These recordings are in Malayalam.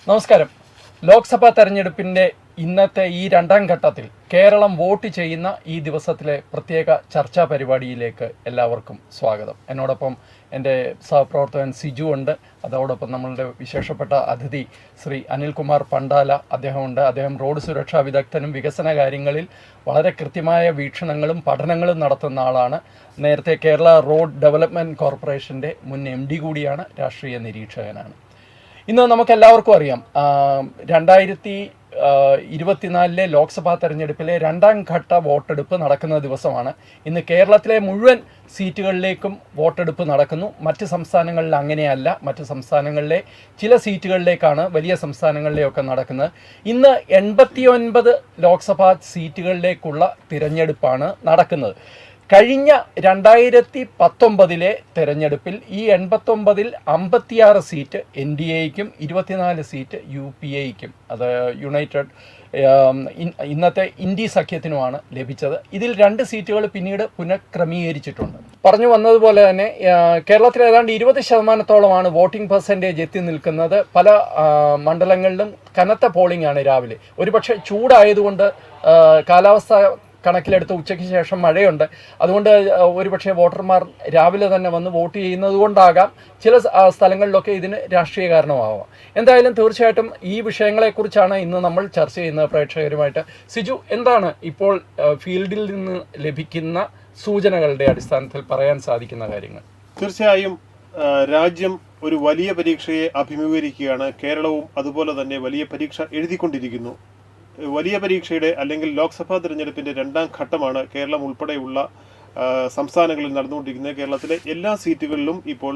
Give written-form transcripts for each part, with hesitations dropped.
നമസ്കാരം. ലോക്സഭാ തെരഞ്ഞെടുപ്പിൻ്റെ ഇന്നത്തെ ഈ രണ്ടാം ഘട്ടത്തിൽ കേരളം വോട്ട് ചെയ്യുന്ന ഈ ദിവസത്തിലെ പ്രത്യേക ചർച്ചാ പരിപാടിയിലേക്ക് എല്ലാവർക്കും സ്വാഗതം. എന്നോടൊപ്പം എൻ്റെ സഹപ്രവർത്തകൻ സിജു ഉണ്ട്. അതോടൊപ്പം നമ്മളുടെ വിശേഷപ്പെട്ട അതിഥി ശ്രീ അനിൽകുമാർ പണ്ടാല അദ്ദേഹമുണ്ട്. അദ്ദേഹം റോഡ് സുരക്ഷാ വിദഗ്ധനും വികസന കാര്യങ്ങളിൽ വളരെ കൃത്യമായ വീക്ഷണങ്ങളും പഠനങ്ങളും നടത്തുന്ന ആളാണ്. നേരത്തെ കേരള റോഡ് ഡെവലപ്മെൻറ്റ് കോർപ്പറേഷൻ്റെ മുൻ MD കൂടിയാണ്, രാഷ്ട്രീയ നിരീക്ഷകനാണ്. ഇന്ന് നമുക്കെല്ലാവർക്കും അറിയാം 2024 ലോക്സഭാ തെരഞ്ഞെടുപ്പിലെ രണ്ടാം ഘട്ട വോട്ടെടുപ്പ് നടക്കുന്ന ദിവസമാണ്. ഇന്ന് കേരളത്തിലെ മുഴുവൻ സീറ്റുകളിലേക്കും വോട്ടെടുപ്പ് നടക്കുന്നു. മറ്റ് സംസ്ഥാനങ്ങളിൽ അങ്ങനെയല്ല. മറ്റ് സംസ്ഥാനങ്ങളിലെ ചില സീറ്റുകളിലേക്കാണ്, വലിയ സംസ്ഥാനങ്ങളിലെയൊക്കെ നടക്കുന്നത്. ഇന്ന് 89 ലോക്സഭാ സീറ്റുകളിലേക്കുള്ള തിരഞ്ഞെടുപ്പാണ് നടക്കുന്നത്. കഴിഞ്ഞ 2019 തെരഞ്ഞെടുപ്പിൽ ഈ 89-ൽ 56 സീറ്റ് NDAയ്ക്കും 24 സീറ്റ് UPAയ്ക്കും, അത് യുണൈറ്റഡ് ഇന്നത്തെ ഇന്ത്യ സഖ്യത്തിനുമാണ് ലഭിച്ചത്. ഇതിൽ 2 സീറ്റുകൾ പിന്നീട് പുനഃക്രമീകരിച്ചിട്ടുണ്ട്. പറഞ്ഞു വന്നതുപോലെ തന്നെ കേരളത്തിൽ ഏതാണ്ട് 20% വോട്ടിംഗ് പെർസെൻറ്റേജ് എത്തി നിൽക്കുന്നത്. പല മണ്ഡലങ്ങളിലും കനത്ത പോളിംഗ് ആണ് രാവിലെ. ഒരുപക്ഷെ ചൂടായതുകൊണ്ട് കാലാവസ്ഥ കണക്കിലെടുത്ത് ഉച്ചയ്ക്ക് ശേഷം മഴയുണ്ട്. അതുകൊണ്ട് ഒരുപക്ഷെ വോട്ടർമാർ രാവിലെ തന്നെ വന്ന് വോട്ട് ചെയ്യുന്നത് കൊണ്ടാകാം. ചില സ്ഥലങ്ങളിലൊക്കെ ഇതിന് രാഷ്ട്രീയ കാരണമാവാം. എന്തായാലും തീർച്ചയായിട്ടും ഈ വിഷയങ്ങളെക്കുറിച്ചാണ് ഇന്ന് നമ്മൾ ചർച്ച ചെയ്യുന്നത് പ്രേക്ഷകരുമായിട്ട്. സിജു, എന്താണ് ഇപ്പോൾ ഫീൽഡിൽ നിന്ന് ലഭിക്കുന്ന സൂചനകളുടെ അടിസ്ഥാനത്തിൽ പറയാൻ സാധിക്കുന്ന കാര്യങ്ങൾ? തീർച്ചയായും രാജ്യം ഒരു വലിയ പരീക്ഷയെ അഭിമുഖീകരിക്കുകയാണ്. കേരളവും അതുപോലെ തന്നെ വലിയ പരീക്ഷ എഴുതിക്കൊണ്ടിരിക്കുന്നു. വലിയ പരീക്ഷയുടെ അല്ലെങ്കിൽ ലോക്സഭാ തിരഞ്ഞെടുപ്പിൻ്റെ രണ്ടാം ഘട്ടമാണ് കേരളം ഉൾപ്പെടെയുള്ള സംസ്ഥാനങ്ങളിൽ നടന്നുകൊണ്ടിരിക്കുന്നത്. കേരളത്തിലെ എല്ലാ സീറ്റുകളിലും ഇപ്പോൾ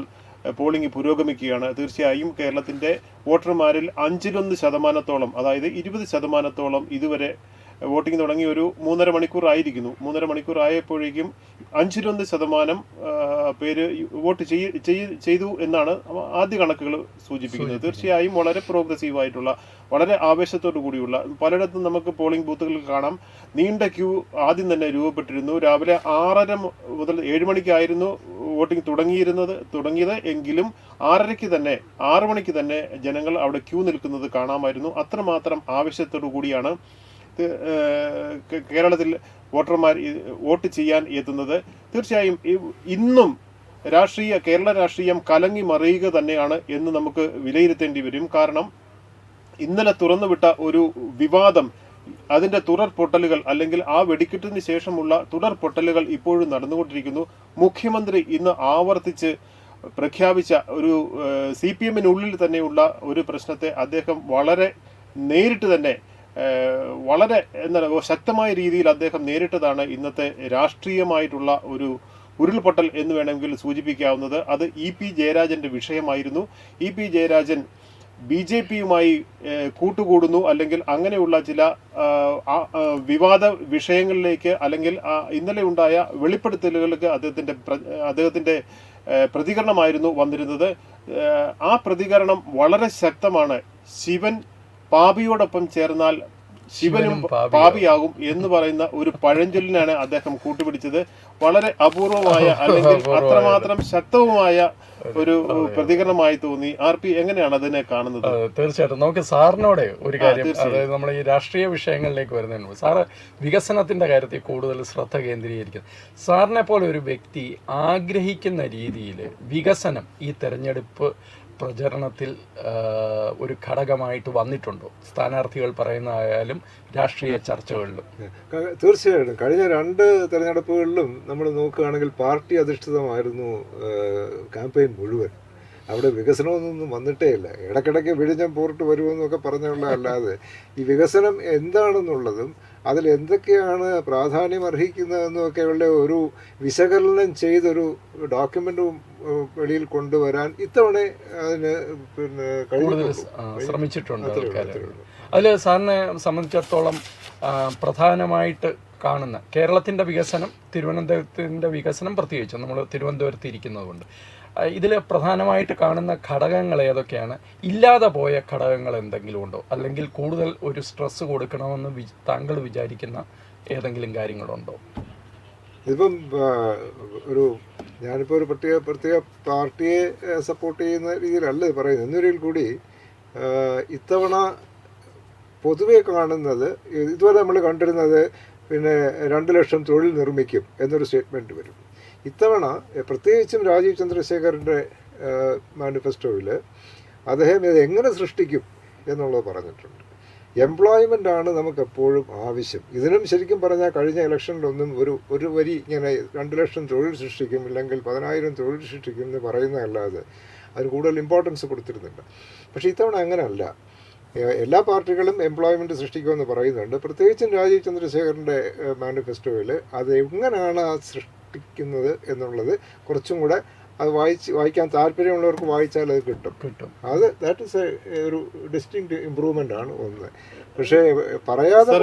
പോളിംഗ് പുരോഗമിക്കുകയാണ്. തീർച്ചയായും കേരളത്തിൻ്റെ വോട്ടർമാരിൽ 1/5%, അതായത് 20% ഇതുവരെ വോട്ടിംഗ് തുടങ്ങി ഒരു 3.5 മണിക്കൂർ ആയിരിക്കുന്നു. 3.5 മണിക്കൂർ ആയപ്പോഴേക്കും 5.1% പേര് വോട്ട് ചെയ്തു എന്നാണ് ആദ്യ കണക്കുകൾ സൂചിപ്പിക്കുന്നത്. തീർച്ചയായും വളരെ പ്രോഗ്രസീവായിട്ടുള്ള, വളരെ ആവേശത്തോടു കൂടിയുള്ള, പലയിടത്തും നമുക്ക് പോളിംഗ് ബൂത്തുകളിൽ കാണാം നീണ്ട ക്യൂ ആദ്യം തന്നെ രൂപപ്പെട്ടിരുന്നു. രാവിലെ 6:30 മുതൽ 7 മണിക്കായിരുന്നു വോട്ടിംഗ് തുടങ്ങിയത് എങ്കിലും 6 മണിക്ക് തന്നെ ജനങ്ങൾ അവിടെ ക്യൂ നിൽക്കുന്നത് കാണാമായിരുന്നു. അത്രമാത്രം ആവേശത്തോടു കൂടിയാണ് കേരളത്തിൽ വോട്ടർമാർ വോട്ട് ചെയ്യാൻ എത്തുന്നത്. തീർച്ചയായും ഇന്നും കേരള രാഷ്ട്രീയം കലങ്ങി മറിയുക തന്നെയാണ് എന്ന് നമുക്ക് വിലയിരുത്തേണ്ടി വരും. കാരണം ഇന്നലെ തുറന്നുവിട്ട ഒരു വിവാദം, അതിൻ്റെ തുടർ പൊട്ടലുകൾ, അല്ലെങ്കിൽ ആ വെടിക്കെട്ടിന് ശേഷമുള്ള തുടർ പൊട്ടലുകൾ ഇപ്പോഴും നടന്നുകൊണ്ടിരിക്കുന്നു. മുഖ്യമന്ത്രി ഇന്ന് ആവർത്തിച്ച് പ്രഖ്യാപിച്ച ഒരു CPM-നുള്ളിൽ തന്നെയുള്ള ഒരു പ്രശ്നത്തെ അദ്ദേഹം വളരെ നേരിട്ട് തന്നെ, വളരെ ശക്തമായ രീതിയിൽ അദ്ദേഹം നേരിട്ടതാണ് ഇന്നത്തെ രാഷ്ട്രീയമായിട്ടുള്ള ഒരു ഉരുൾപൊട്ടൽ എന്ന് വേണമെങ്കിൽ സൂചിപ്പിക്കാവുന്നത്. അത് EP ജയരാജൻ്റെ വിഷയമായിരുന്നു. EP ജയരാജൻ BJPയുമായി കൂട്ടുകൂടുന്നു, അല്ലെങ്കിൽ അങ്ങനെയുള്ള ചില വിവാദ വിഷയങ്ങളിലേക്ക്, അല്ലെങ്കിൽ ഇന്നലെ ഉണ്ടായ വെളിപ്പെടുത്തലുകൾക്ക് അദ്ദേഹത്തിൻ്റെ പ്രതികരണമായിരുന്നു വന്നിരുന്നത്. ആ പ്രതികരണം വളരെ അപൂർവമാണ്. ശിവൻ പാപിയോടൊപ്പം ചേർന്നാൽ ശിവനും പാപിയാകും എന്ന് പറയുന്ന ഒരു പഴഞ്ചൊല്ലിനാണ് അദ്ദേഹം കൂട്ടുപിടിച്ചത്. വളരെ അപൂർവമായ, അല്ലെങ്കിൽ അത്രമാത്രം ശക്തവുമായ ഒരു പ്രതികരണമായി തോന്നി. RP എങ്ങനെയാണ് അതിനെ കാണുന്നത്? തീർച്ചയായിട്ടും നമുക്ക് സാറിനോട് ഒരു കാര്യം, അതായത് നമ്മൾ ഈ രാഷ്ട്രീയ വിഷയങ്ങളിലേക്ക് വരുന്നതിന് സാറ് വികസനത്തിന്റെ കാര്യത്തിൽ കൂടുതൽ ശ്രദ്ധ കേന്ദ്രീകരിക്കുന്നത്. സാറിനെ പോലെ ഒരു വ്യക്തി ആഗ്രഹിക്കുന്ന രീതിയിൽ വികസനം ഈ തെരഞ്ഞെടുപ്പ് പ്രചരണത്തിൽ ഒരു ഘടകമായിട്ട് വന്നിട്ടുണ്ടോ? സ്ഥാനാർത്ഥികൾ പറയുന്നതായാലും രാഷ്ട്രീയ ചർച്ചകളിലും. തീർച്ചയായിട്ടും കഴിഞ്ഞ 2 തെരഞ്ഞെടുപ്പുകളിലും നമ്മൾ നോക്കുകയാണെങ്കിൽ പാർട്ടി അധിഷ്ഠിതമായിരുന്നു ക്യാമ്പയിൻ മുഴുവൻ. അവിടെ വികസനമൊന്നും വന്നിട്ടേ ഇല്ല. ഇടയ്ക്കിടയ്ക്ക് വിഴിഞ്ഞം പോർട്ട് വരുമെന്നൊക്കെ പറഞ്ഞുള്ള അല്ലാതെ ഈ വികസനം എന്താണെന്നുള്ളതും അതിലെന്തൊക്കെയാണ് പ്രാധാന്യം അർഹിക്കുന്നതെന്നൊക്കെയുള്ള ഒരു വിശകലനം ചെയ്തൊരു ഡോക്യുമെൻറ്റും വെളിയിൽ കൊണ്ടുവരാൻ ഇത്തവണ അതിന് ശ്രമിച്ചിട്ടുണ്ട്. അതിൽ സാറിനെ സംബന്ധിച്ചിടത്തോളം പ്രധാനമായിട്ട് കാണുന്ന കേരളത്തിൻ്റെ വികസനം, തിരുവനന്തപുരത്തിൻ്റെ വികസനം, പ്രത്യേകിച്ച് നമ്മൾ തിരുവനന്തപുരത്ത് ഇരിക്കുന്നത് കൊണ്ട് ഇതിൽ പ്രധാനമായിട്ട് കാണുന്ന ഘടകങ്ങൾ ഏതൊക്കെയാണ്? ഇല്ലാതെ പോയ ഘടകങ്ങൾ എന്തെങ്കിലും ഉണ്ടോ? അല്ലെങ്കിൽ കൂടുതൽ ഒരു സ്ട്രെസ് കൊടുക്കണമെന്ന് താങ്കൾ വിചാരിക്കുന്ന ഏതെങ്കിലും കാര്യങ്ങളുണ്ടോ? ഇതിപ്പം ഞാനിപ്പോൾ ഒരു പ്രത്യേക പാർട്ടിയെ സപ്പോർട്ട് ചെയ്യുന്ന രീതിയിലല്ല പറയുന്നത്. എന്നൊരിക്കൽ കൂടി ഇത്തവണ പൊതുവെ കാണുന്നത്, ഇതുവരെ നമ്മൾ കണ്ടിരുന്നത് പിന്നെ 2 ലക്ഷം തൊഴിൽ നിർമ്മിക്കും എന്നൊരു സ്റ്റേറ്റ്മെൻറ്റ് വരും. ഇത്തവണ പ്രത്യേകിച്ചും രാജീവ് ചന്ദ്രശേഖറിൻ്റെ മാനിഫെസ്റ്റോയിൽ അദ്ദേഹം ഇത് എങ്ങനെ സൃഷ്ടിക്കും എന്നുള്ളത് പറഞ്ഞിട്ടുണ്ട്. എംപ്ലോയ്മെൻ്റ് ആണ് നമുക്കെപ്പോഴും ആവശ്യം. ഇതിനും ശരിക്കും പറഞ്ഞാൽ കഴിഞ്ഞ ഇലക്ഷനിലൊന്നും ഒരു വരി ഇങ്ങനെ 2 ലക്ഷം തൊഴിൽ സൃഷ്ടിക്കും ഇല്ലെങ്കിൽ 10,000 തൊഴിൽ സൃഷ്ടിക്കും എന്ന് പറയുന്നതല്ലാതെ അതിന് കൂടുതൽ ഇമ്പോർട്ടൻസ് കൊടുത്തിരുന്നില്ല. പക്ഷേ ഇത്തവണ അങ്ങനെയല്ല. എല്ലാ പാർട്ടികളും എംപ്ലോയ്മെൻറ്റ് സൃഷ്ടിക്കുമെന്ന് പറയുന്നുണ്ട്. പ്രത്യേകിച്ചും രാജീവ് ചന്ദ്രശേഖറിൻ്റെ മാനിഫെസ്റ്റോയിൽ അത് എങ്ങനെയാണ് സൃഷ്ടിക്കുന്നത് എന്നുള്ളത് കുറച്ചും കൂടെ അത് വായിക്കാൻ താല്പര്യമുള്ളവർക്ക് വായിച്ചാൽ അത് കിട്ടും. അത് ദാറ്റ് ഇസ് ഒരു ഡിസ്റ്റിങ്ക്റ്റ് ഇമ്പ്രൂവ്മെൻ്റ് ആണ് ഒന്ന്. പക്ഷേ പറയാതെ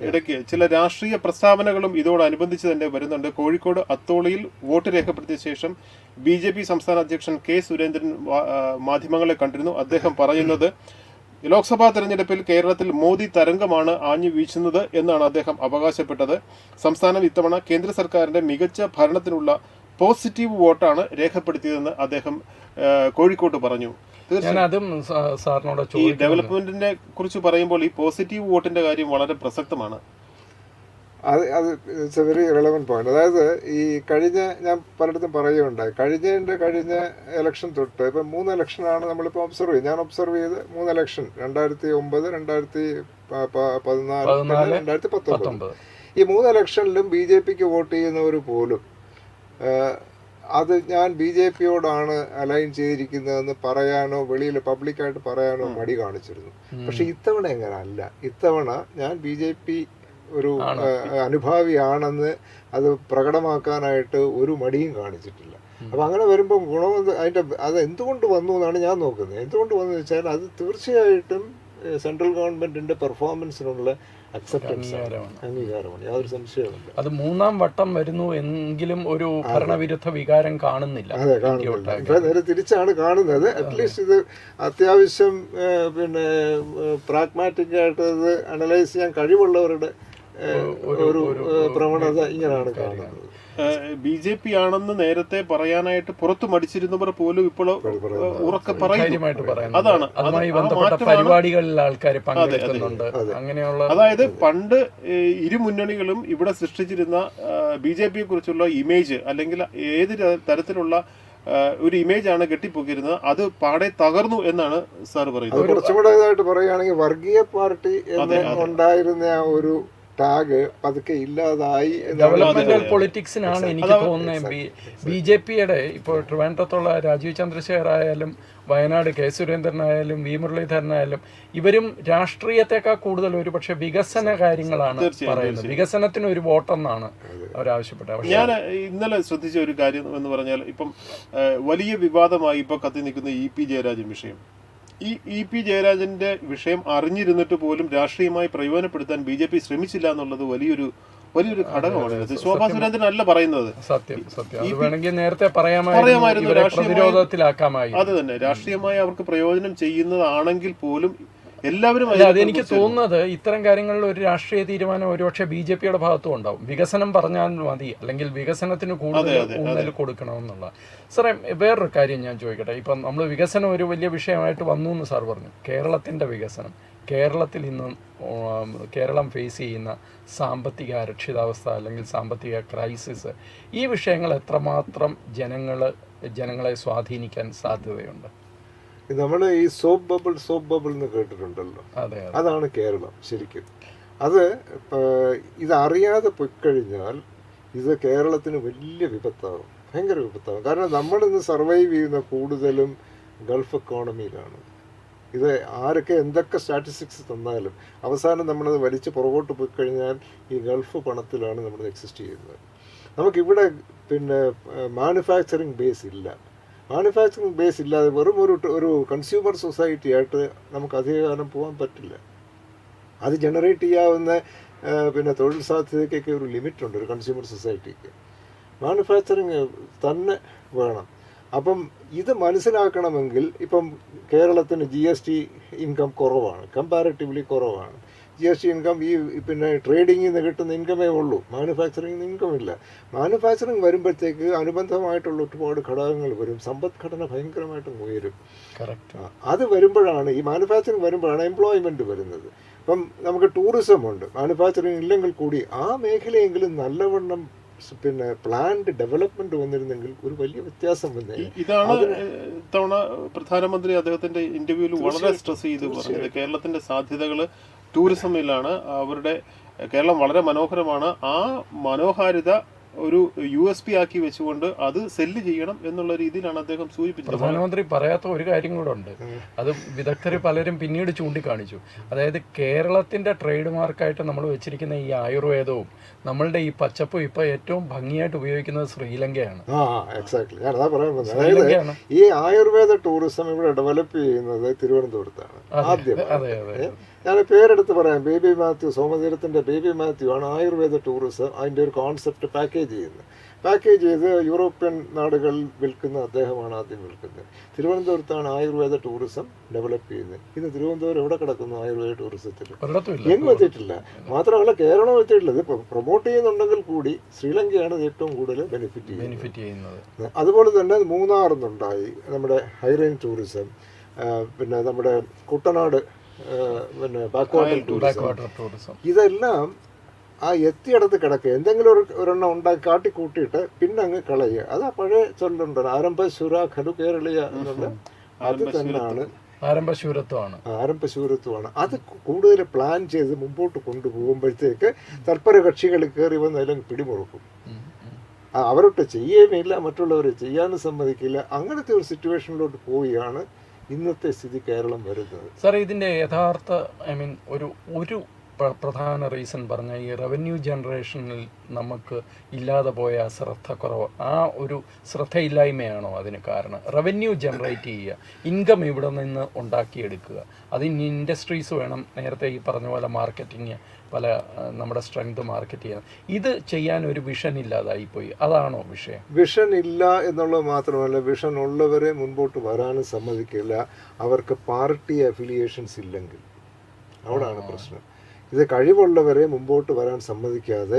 ഇടയ്ക്ക് ചില രാഷ്ട്രീയ പ്രസ്താവനകളും ഇതോടനുബന്ധിച്ച് തന്നെ വരുന്നുണ്ട്. കോഴിക്കോട് അത്തോളിയിൽ വോട്ട് രേഖപ്പെടുത്തിയ ശേഷം BJP സംസ്ഥാന അധ്യക്ഷൻ K. സുരേന്ദ്രൻ മാധ്യമങ്ങളെ കണ്ടിരുന്നു. അദ്ദേഹം പറയുന്നത് ലോക്സഭാ തെരഞ്ഞെടുപ്പിൽ കേരളത്തിൽ മോദി തരംഗമാണ് ആഞ്ഞു വീശുന്നത് എന്നാണ് അദ്ദേഹം അവകാശപ്പെട്ടത്. സംസ്ഥാനം ഇത്തവണ കേന്ദ്ര സർക്കാരിന്റെ മികച്ച ഭരണത്തിനുള്ള പോസിറ്റീവ് വോട്ടാണ് രേഖപ്പെടുത്തിയതെന്ന് അദ്ദേഹം കോഴിക്കോട്ട് പറഞ്ഞു. ഈ ഡെവലപ്മെന്റിനെ കുറിച്ച് പറയുമ്പോൾ ഈ പോസിറ്റീവ് വോട്ടിന്റെ കാര്യം വളരെ പ്രസക്തമാണ്. അത് it's A very relevant point. അതായത് ഈ ഞാൻ പലയിടത്തും പറയുകയുണ്ടായി, കഴിഞ്ഞ ഇലക്ഷൻ തൊട്ട് ഇപ്പം 3 ഇലക്ഷനാണ് നമ്മളിപ്പോൾ ഞാൻ ഒബ്സർവ് ചെയ്ത് 3 ഇലക്ഷൻ 2009, 2014, 2019. ഈ 3 ഇലക്ഷനിലും BJPക്ക് വോട്ട് ചെയ്യുന്നവർ പോലും അത് ഞാൻ BJPയോടാണ് അലൈൻ ചെയ്തിരിക്കുന്നതെന്ന് പറയാനോ വെളിയിൽ പബ്ലിക്കായിട്ട് പറയാനോ മടി കാണിച്ചിരുന്നു. പക്ഷെ ഇത്തവണ എങ്ങനെയല്ല. ഇത്തവണ ഞാൻ BJP ഒരു അനുഭാവിയാണെന്ന് അത് പ്രകടമാക്കാനായിട്ട് ഒരു മടിയും കാണിച്ചിട്ടില്ല. അപ്പം അങ്ങനെ വരുമ്പം അത് എന്തുകൊണ്ട് വന്നു എന്നാണ് ഞാൻ നോക്കുന്നത്. എന്തുകൊണ്ട് വന്നു വെച്ചാൽ അത് തീർച്ചയായിട്ടും സെൻട്രൽ ഗവൺമെന്റിന്റെ പെർഫോമൻസിനുള്ള അംഗീകാരമാണ്, യാതൊരു സംശയവുമില്ല. അത് 3ാം വട്ടം വരുന്നു എങ്കിലും ഒരു ഭരണവിരുദ്ധ വികാരം കാണുന്നില്ല. അതെ, കാണുന്നില്ല. ഇപ്പൊ നേരെ തിരിച്ചാണ് കാണുന്നത്. അറ്റ്ലീസ്റ്റ് ഇത് അത്യാവശ്യം പിന്നെ പ്രാഗ്മാറ്റിക് ആയിട്ട് ഇത് അനലൈസ് ചെയ്യാൻ കഴിവുള്ളവരുടെ ഒരു പ്രവണത ഇങ്ങനെയാണ് കാണുന്നത്. BJP ആണെന്ന് നേരത്തെ പറയാനായിട്ട് പുറത്തു മടിച്ചിരുന്നവർ പോലും ഇപ്പോൾ ഉറക്കെ പറയുന്നു. അതാണ് പരിപാടികളിൽ ആൾക്കാർ പങ്കെടുക്കുന്നുണ്ട്. അങ്ങനെയുള്ള അതായത് പണ്ട് ഇരു മുന്നണികളും ഇവിടെ സൃഷ്ടിച്ചിരുന്ന BJPയെ കുറിച്ചുള്ള ഇമേജ് അല്ലെങ്കിൽ ഏത് തരത്തിലുള്ള ഒരു ഇമേജ് ആണ് കെട്ടിപ്പൊക്കിയിരുന്നത്, അത് പാടെ തകർന്നു എന്നാണ് സാർ പറയുന്നത്. കുറച്ചുകൂടെ ഇതായിട്ട് പറയുകയാണെങ്കിൽ വർഗീയ പാർട്ടി എന്ന് ഉണ്ടായിരുന്ന ആ ഒരു ടാഗ് പതുക്കെ ഇല്ലാതായി. ഡെവലപ്മെന്റൽ പൊളിറ്റിക്സിനാണ് എനിക്ക് തോന്നുന്നത്. BJPയുടെ ഇപ്പോൾ ട്രിവാൻഡ്രത്തുള്ള രാജീവ് ചന്ദ്രശേഖർ ആയാലും വയനാട് K. സുരേന്ദ്രനായാലും V. മുരളീധരനായാലും ഇവരും രാഷ്ട്രീയത്തെക്കാൾ കൂടുതൽ ഒരു പക്ഷെ വികസന കാര്യങ്ങളാണ് പറയുന്നത്. വികസനത്തിന് ഒരു വോട്ടെന്നാണ് അവരാവശ്യപ്പെട്ടത്. ഞാൻ ഇന്നലെ ശ്രദ്ധിച്ച ഒരു കാര്യം എന്ന് പറഞ്ഞാൽ ഇപ്പം വലിയ വിവാദമായി ഇപ്പൊ കത്തി നിൽക്കുന്ന EP ജയരാജൻ വിഷയം. ഈ EP ജയരാജന്റെ വിഷയം അറിഞ്ഞിരുന്നിട്ട് പോലും രാഷ്ട്രീയമായി പ്രയോജനപ്പെടുത്താൻ BJP ശ്രമിച്ചില്ല എന്നുള്ളത് വലിയൊരു ഘടകമാണ്. ശോഭാ സുരേന്ദ്രൻ അല്ല പറയുന്നത്. സത്യം നേരത്തെ പറയാമായിരുന്നു, അത് തന്നെ രാഷ്ട്രീയമായി അവർക്ക് പ്രയോജനം ചെയ്യുന്നതാണെങ്കിൽ പോലും എല്ലാവരും അതെനിക്ക് തോന്നുന്നത് ഇത്തരം കാര്യങ്ങളിൽ ഒരു രാഷ്ട്രീയ തീരുമാനം ഒരുപക്ഷെ BJPയുടെ ഭാഗത്തും ഉണ്ടാവും. വികസനം പറഞ്ഞാൽ മതി, അല്ലെങ്കിൽ വികസനത്തിന് കൂടുതൽ ഊന്നൽ കൊടുക്കണമെന്നുള്ള. സാറേ, വേറൊരു കാര്യം ഞാൻ ചോദിക്കട്ടെ. ഇപ്പം നമ്മൾ വികസനം ഒരു വലിയ വിഷയമായിട്ട് വന്നു എന്ന് സാർ പറഞ്ഞു. കേരളത്തിൻ്റെ വികസനം, കേരളത്തിൽ ഇന്ന് കേരളം ഫേസ് ചെയ്യുന്ന സാമ്പത്തിക അരക്ഷിതാവസ്ഥ അല്ലെങ്കിൽ സാമ്പത്തിക ക്രൈസിസ്, ഈ വിഷയങ്ങൾ എത്രമാത്രം ജനങ്ങളെ സ്വാധീനിക്കാൻ സാധ്യതയുണ്ട്? നമ്മൾ ഈ സോപ്പ് ബബിൾ എന്ന് കേട്ടിട്ടുണ്ടല്ലോ, അതാണ് കേരളം ശരിക്കും. അത് ഇതറിയാതെ പൊയ്ക്കഴിഞ്ഞാൽ ഇത് കേരളത്തിന് വലിയ വിപത്താകും, ഭയങ്കര വിപത്താകും. കാരണം നമ്മളിന്ന് സർവൈവ് ചെയ്യുന്ന കൂടുതലും ഗൾഫ് എക്കോണമിയിലാണ്. ഇത് ആരൊക്കെ എന്തൊക്കെ സ്റ്റാറ്റിസ്റ്റിക്സ് തന്നാലും അവസാനം നമ്മളത് വലിച്ച് പുറകോട്ട് പോയി കഴിഞ്ഞാൽ ഈ ഗൾഫ് പണത്തിലാണ് നമ്മൾ എക്സിസ്റ്റ് ചെയ്യുന്നത്. നമുക്കിവിടെ പിന്നെ മാനുഫാക്ചറിങ് ബേസ് ഇല്ല. മാനുഫാക്ചറിങ് ബേസ് ഇല്ലാതെ വെറും ഒരു കൺസ്യൂമർ സൊസൈറ്റി ആയിട്ട് നമുക്ക് അധികകാലം പോകാൻ പറ്റില്ല. അത് ജനറേറ്റ് ചെയ്യാവുന്ന പിന്നെ തൊഴിൽ സാധ്യതയ്ക്കൊക്കെ ഒരു ലിമിറ്റുണ്ട് ഒരു കൺസ്യൂമർ സൊസൈറ്റിക്ക്. മാനുഫാക്ചറിങ് തന്നെ വേണം. അപ്പം ഇത് മനസ്സിലാക്കണമെങ്കിൽ ഇപ്പം കേരളത്തിന് GST ഇൻകം കുറവാണ്, കമ്പാരിറ്റീവ്ലി കുറവാണ്. GST ഇൻകം ഈ പിന്നെ ട്രേഡിങ്ങിൽ നിന്ന് കിട്ടുന്ന ഇൻകമേ ഉള്ളൂ, മാനുഫാക്ചറിങ്ങിൽ നിന്ന് ഇൻകം ഇല്ല. മാനുഫാക്ചറിങ് വരുമ്പോഴത്തേക്ക് അനുബന്ധമായിട്ടുള്ള ഒരുപാട് ഘടകങ്ങൾ വരും, സമ്പദ്ഘടന ഭയങ്കരമായിട്ടും ഉയരും. അത് വരുമ്പോഴാണ്, ഈ മാനുഫാക്ചറിങ് വരുമ്പോഴാണ് എംപ്ലോയ്മെൻറ്റ് വരുന്നത്. ഇപ്പം നമുക്ക് ടൂറിസം ഉണ്ട്, മാനുഫാക്ചറിങ് ഇല്ലെങ്കിൽ കൂടി ആ മേഖലയെങ്കിലും നല്ലവണ്ണം പിന്നെ പ്ലാൻഡ് ഡെവലപ്മെന്റ് വന്നിരുന്നെങ്കിൽ ഒരു വലിയ വ്യത്യാസം വന്നേ. ഇതാണ് ഇത്തവണ പ്രധാനമന്ത്രി അദ്ദേഹത്തിന്റെ ഇന്റർവ്യൂവിൽ വളരെ സ്ട്രെസ് ചെയ്ത് പറഞ്ഞത്. കേരളത്തിന്റെ സാധ്യതകൾ ടൂറിസമിലാണ്. കേരളം വളരെ മനോഹരമാണ്. ആ മനോഹാരിത ഒരു USP ആക്കി വെച്ചുകൊണ്ട് അത് സെല്ല് ചെയ്യണം എന്നുള്ള രീതിയിലാണ് അദ്ദേഹം സൂചിപ്പിച്ചത്. പ്രധാനമന്ത്രി പറയാത്ത ഒരു കാര്യം കൂടെ ഉണ്ട്, അത് വിദഗ്ധർ പലരും പിന്നീട് ചൂണ്ടിക്കാണിച്ചു. അതായത് കേരളത്തിന്റെ ട്രേഡ് മാർക്കായിട്ട് നമ്മൾ വെച്ചിരിക്കുന്ന ഈ ആയുർവേദവും നമ്മളുടെ ഈ പച്ചപ്പും ഇപ്പൊ ഏറ്റവും ഭംഗിയായിട്ട് ഉപയോഗിക്കുന്നത് ശ്രീലങ്കയാണ്. എക്സാക്ട്ലി, ഞാൻ അതാ പറയാൻ പോകുന്നത്. അതായത് ഈ ആയുർവേദ ടൂറിസം ഇവിടെ ഡെവലപ്പ് ചെയ്യുന്നത് തിരുവനന്തപുരത്താണ് ആദ്യം. ഞാൻ പേരെടുത്ത് പറയാം, ബേബി മാത്യു, സോമതീരത്തിൻ്റെ ബേബി മാത്യു ആണ് ആയുർവേദ ടൂറിസം അതിൻ്റെ ഒരു കോൺസെപ്റ്റ് പാക്കേജ് ചെയ്യുന്നത്. പാക്കേജ് ചെയ്ത് യൂറോപ്യൻ നാടുകളിൽ വിൽക്കുന്ന അദ്ദേഹമാണ് ആദ്യം വിൽക്കുന്നത്. തിരുവനന്തപുരത്താണ് ആയുർവേദ ടൂറിസം ഡെവലപ്പ് ചെയ്യുന്നത്. ഇന്ന് തിരുവനന്തപുരം എവിടെ കിടക്കുന്നു ആയുർവേദ ടൂറിസത്തിൽ? എങ്ങും എത്തിയിട്ടില്ല. മാത്രമല്ല കേരളം എത്തിയിട്ടില്ല. ഇത് പ്രൊമോട്ട് ചെയ്യുന്നുണ്ടെങ്കിൽ കൂടി ശ്രീലങ്കയാണ് ഏറ്റവും കൂടുതൽ ബെനിഫിറ്റ് ചെയ്യുന്നത്. അതുപോലെ തന്നെ മൂന്നാറിന്നുണ്ടായി നമ്മുടെ ഹൈറേഞ്ച് ടൂറിസം, പിന്നെ നമ്മുടെ കുട്ടനാട് പിന്നെ ബാക്ക്വാട്ടർ ടൂറിസം. ഇതെല്ലാം ആ എത്തിയിടത്ത് കിടക്കുക, എന്തെങ്കിലും ഒരെണ്ണം ഉണ്ടാക്കി കാട്ടിക്കൂട്ടിയിട്ട് പിന്നെ അങ്ങ് കളയുക. അത് ആ പഴയ ചൊല്ലുണ്ട്, ആരംഭശൂര ഖലു കേരളീയ എന്നുള്ള. അത് തന്നെയാണ് ആരംഭശൂരത്വമാണ്. അത് കൂടുതൽ പ്ലാൻ ചെയ്ത് മുമ്പോട്ട് കൊണ്ടുപോകുമ്പോഴത്തേക്ക് തൽപര കക്ഷികൾ കയറി വന്ന് അതിലും പിടിമുറുക്കും. അവരൊട്ട് ചെയ്യുകയുമില്ല, മറ്റുള്ളവരെ ചെയ്യാനും സമ്മതിക്കില്ല. അങ്ങനത്തെ ഒരു സിറ്റുവേഷനിലോട്ട് പോവുകയാണ് ഇന്നത്തെ സ്ഥിതി കേരളം വരുന്നത്. സാർ, ഇതിൻ്റെ യഥാർത്ഥ ഒരു പ്രധാന റീസൺ പറഞ്ഞാൽ ഈ റവന്യൂ ജനറേഷനിൽ നമുക്ക് ഇല്ലാതെ പോയ ശ്രദ്ധക്കുറവ്, ആ ഒരു ശ്രദ്ധയില്ലായ്മയാണോ അതിന് കാരണം? റവന്യൂ ജനറേറ്റ് ചെയ്യുക, ഇൻകം ഇവിടെ നിന്ന് ഉണ്ടാക്കിയെടുക്കുക, അതിന് ഇൻഡസ്ട്രീസ് വേണം. നേരത്തെ ഈ പറഞ്ഞ പോലെ മാർക്കറ്റിങ്, പല നമ്മുടെ സ്ട്രെങ്ത് മാർക്കറ്റ് ചെയ്യാൻ, ഇത് ചെയ്യാൻ ഒരു വിഷൻ ഇല്ലാതായിപ്പോയി. അതാണോ വിഷയം? വിഷൻ ഇല്ല എന്നുള്ളത് മാത്രമല്ല, വിഷൻ ഉള്ളവരെ മുൻപോട്ട് വരാനും സമ്മതിക്കില്ല. അവർക്ക് പാർട്ടി അഫിലിയേഷൻസ് ഇല്ലെങ്കിൽ അവിടാണ് പ്രശ്നം. ഇത് കഴിവുള്ളവരെ മുമ്പോട്ട് വരാൻ സമ്മതിക്കാതെ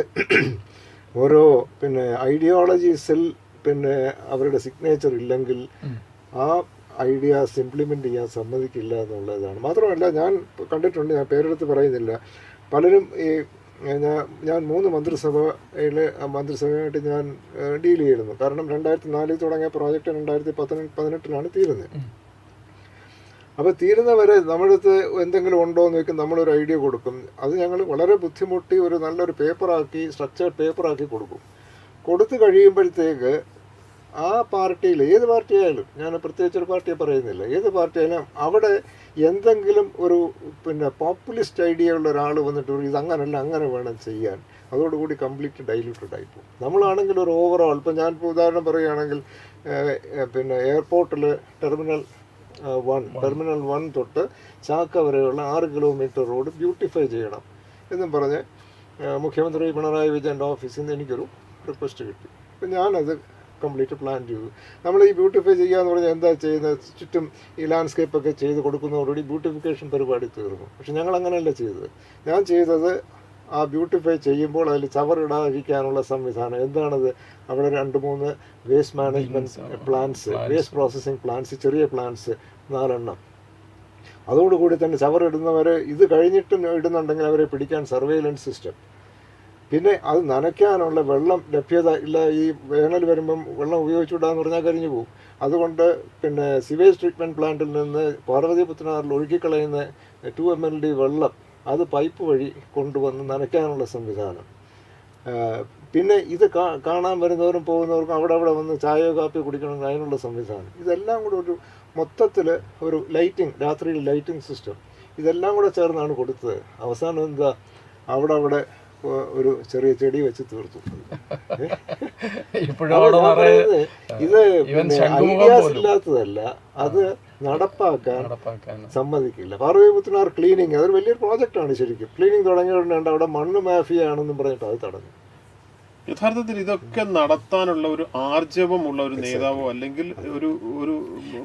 ഓരോ പിന്നെ ഐഡിയോളജീസിൽ പിന്നെ അവരുടെ സിഗ്നേച്ചർ ഇല്ലെങ്കിൽ ആ ഐഡിയാസ് ഇംപ്ലിമെൻ്റ് ചെയ്യാൻ സമ്മതിക്കില്ല എന്നുള്ളതാണ്. മാത്രമല്ല ഞാൻ കണ്ടിട്ടുണ്ട്, ഞാൻ പേരെടുത്ത് പറയുന്നില്ല, പലരും ഈ ഞാൻ 3 മന്ത്രിസഭയായിട്ട് ഞാൻ ഡീൽ ചെയ്തിരുന്നു. കാരണം 2004 തുടങ്ങിയ പ്രോജക്റ്റ് 2018 തീരുന്നത്. അപ്പോൾ തീരുന്നവരെ നമ്മളടുത്ത് എന്തെങ്കിലും ഉണ്ടോ എന്ന് ചോദിക്കും, നമ്മളൊരു ഐഡിയ കൊടുക്കും. അത് ഞങ്ങൾ വളരെ ബുദ്ധിമുട്ടി ഒരു നല്ലൊരു പേപ്പറാക്കി, സ്ട്രക്ചേർഡ് പേപ്പറാക്കി കൊടുക്കും. കൊടുത്തു കഴിയുമ്പോഴത്തേക്ക് ആ പാർട്ടിയിൽ, ഏത് പാർട്ടിയായാലും, ഞാൻ പ്രത്യേകിച്ചൊരു പാർട്ടിയെ പറയുന്നില്ല, ഏത് പാർട്ടിയായാലും അവിടെ എന്തെങ്കിലും ഒരു പിന്നെ പോപ്പുലിസ്റ്റ് ഐഡിയ ഉള്ള ഒരാൾ വന്നിട്ട് ഇതങ്ങനല്ല അങ്ങനെ വേണം ചെയ്യാൻ, അതോടുകൂടി കംപ്ലീറ്റ് ഡൈല്യൂട്ടഡ് ആയിപ്പോകും. നമ്മളാണെങ്കിൽ ഒരു ഓവറോൾ, ഇപ്പം ഞാൻ ഉദാഹരണം പറയുകയാണെങ്കിൽ പിന്നെ എയർപോർട്ടിൽ ടെർമിനൽ 1 തൊട്ട് ചാക്ക വരെയുള്ള 6 കിലോമീറ്റർ റോഡ് ബ്യൂട്ടിഫൈ ചെയ്യണം എന്നും പറഞ്ഞ് മുഖ്യമന്ത്രി പിണറായി വിജയൻ്റെ ഓഫീസിൽ നിന്ന് എനിക്കൊരു റിക്വസ്റ്റ് കിട്ടി. അപ്പം ഞാനത് കംപ്ലീറ്റ് പ്ലാൻ ചെയ്തു. നമ്മൾ ഈ ബ്യൂട്ടിഫൈ ചെയ്യുക എന്ന് പറഞ്ഞാൽ എന്താ ചെയ്യുന്നത്? ചുറ്റും ഈ ലാൻഡ്സ്കേപ്പൊക്കെ ചെയ്ത് കൊടുക്കുന്നതോടുകൂടി ബ്യൂട്ടിഫിക്കേഷൻ പരിപാടി തീർന്നു. പക്ഷെ ഞങ്ങൾ അങ്ങനെയല്ല ചെയ്തത്. ഞാൻ ചെയ്തത് ആ ബ്യൂട്ടിഫൈ ചെയ്യുമ്പോൾ അതിൽ ചവറിടാതിരിക്കാനുള്ള സംവിധാനം എന്താണത്? അവിടെ 2-3 waste management plants, waste processing plants, ചെറിയ പ്ലാന്റ്സ് 4 എണ്ണം. അതോടുകൂടി തന്നെ ചവറിടുന്നവർ ഇത് കഴിഞ്ഞിട്ട് ഇടുന്നുണ്ടെങ്കിൽ അവരെ പിടിക്കാൻ സർവൈലൻസ് സിസ്റ്റം. പിന്നെ അത് നനയ്ക്കാനുള്ള വെള്ളം ലഭ്യത ഇല്ല. ഈ വേനൽ വരുമ്പം വെള്ളം ഉപയോഗിച്ചുവിടാന്ന് പറഞ്ഞാൽ കരിഞ്ഞു പോകും. അതുകൊണ്ട് പിന്നെ സിവേജ് ട്രീറ്റ്മെൻറ്റ് പ്ലാന്റിൽ നിന്ന് പാർവതിപുത്രനാറിൽ ഒഴുക്കിക്കളയുന്ന 2 MLD വെള്ളം അത് പൈപ്പ് വഴി കൊണ്ടുവന്ന് നനയ്ക്കാനുള്ള സംവിധാനം. പിന്നെ ഇത് കാണാൻ വരുന്നവരും പോകുന്നവർക്കും അവിടെ വന്ന് ചായയോ കാപ്പിയോ കുടിക്കണമെങ്കിൽ അതിനുള്ള സംവിധാനം. ഇതെല്ലാം കൂടെ ഒരു മൊത്തത്തിൽ ഒരു ലൈറ്റിംഗ്, രാത്രിയിൽ ലൈറ്റിംഗ് സിസ്റ്റം, ഇതെല്ലാം കൂടെ ചേർന്നാണ് കൊടുത്തത്. അവസാനം എന്താ, അവിടെ ഒരു ചെറിയ ചെടി വെച്ച് തീർത്തു. ഇത് ഐഡിയാസ് ഇല്ലാത്തതല്ല, അത് നടപ്പാക്കാൻ സമ്മതിക്കില്ല. പാർവതിപുത്രനാർ ക്ലീനിങ്, അതൊരു വലിയൊരു പ്രോജക്റ്റാണ് ശരിക്കും. ക്ലീനിങ് തുടങ്ങിയതുകൊണ്ട് അവിടെ മണ്ണ് മാഫിയാണെന്നും പറഞ്ഞിട്ട് അത് തടഞ്ഞു. യഥാർത്ഥത്തിൽ ഇതൊക്കെ നടത്താനുള്ള ഒരു ആർജവമുള്ള ഒരു നേതാവോ അല്ലെങ്കിൽ ഒരു ഒരു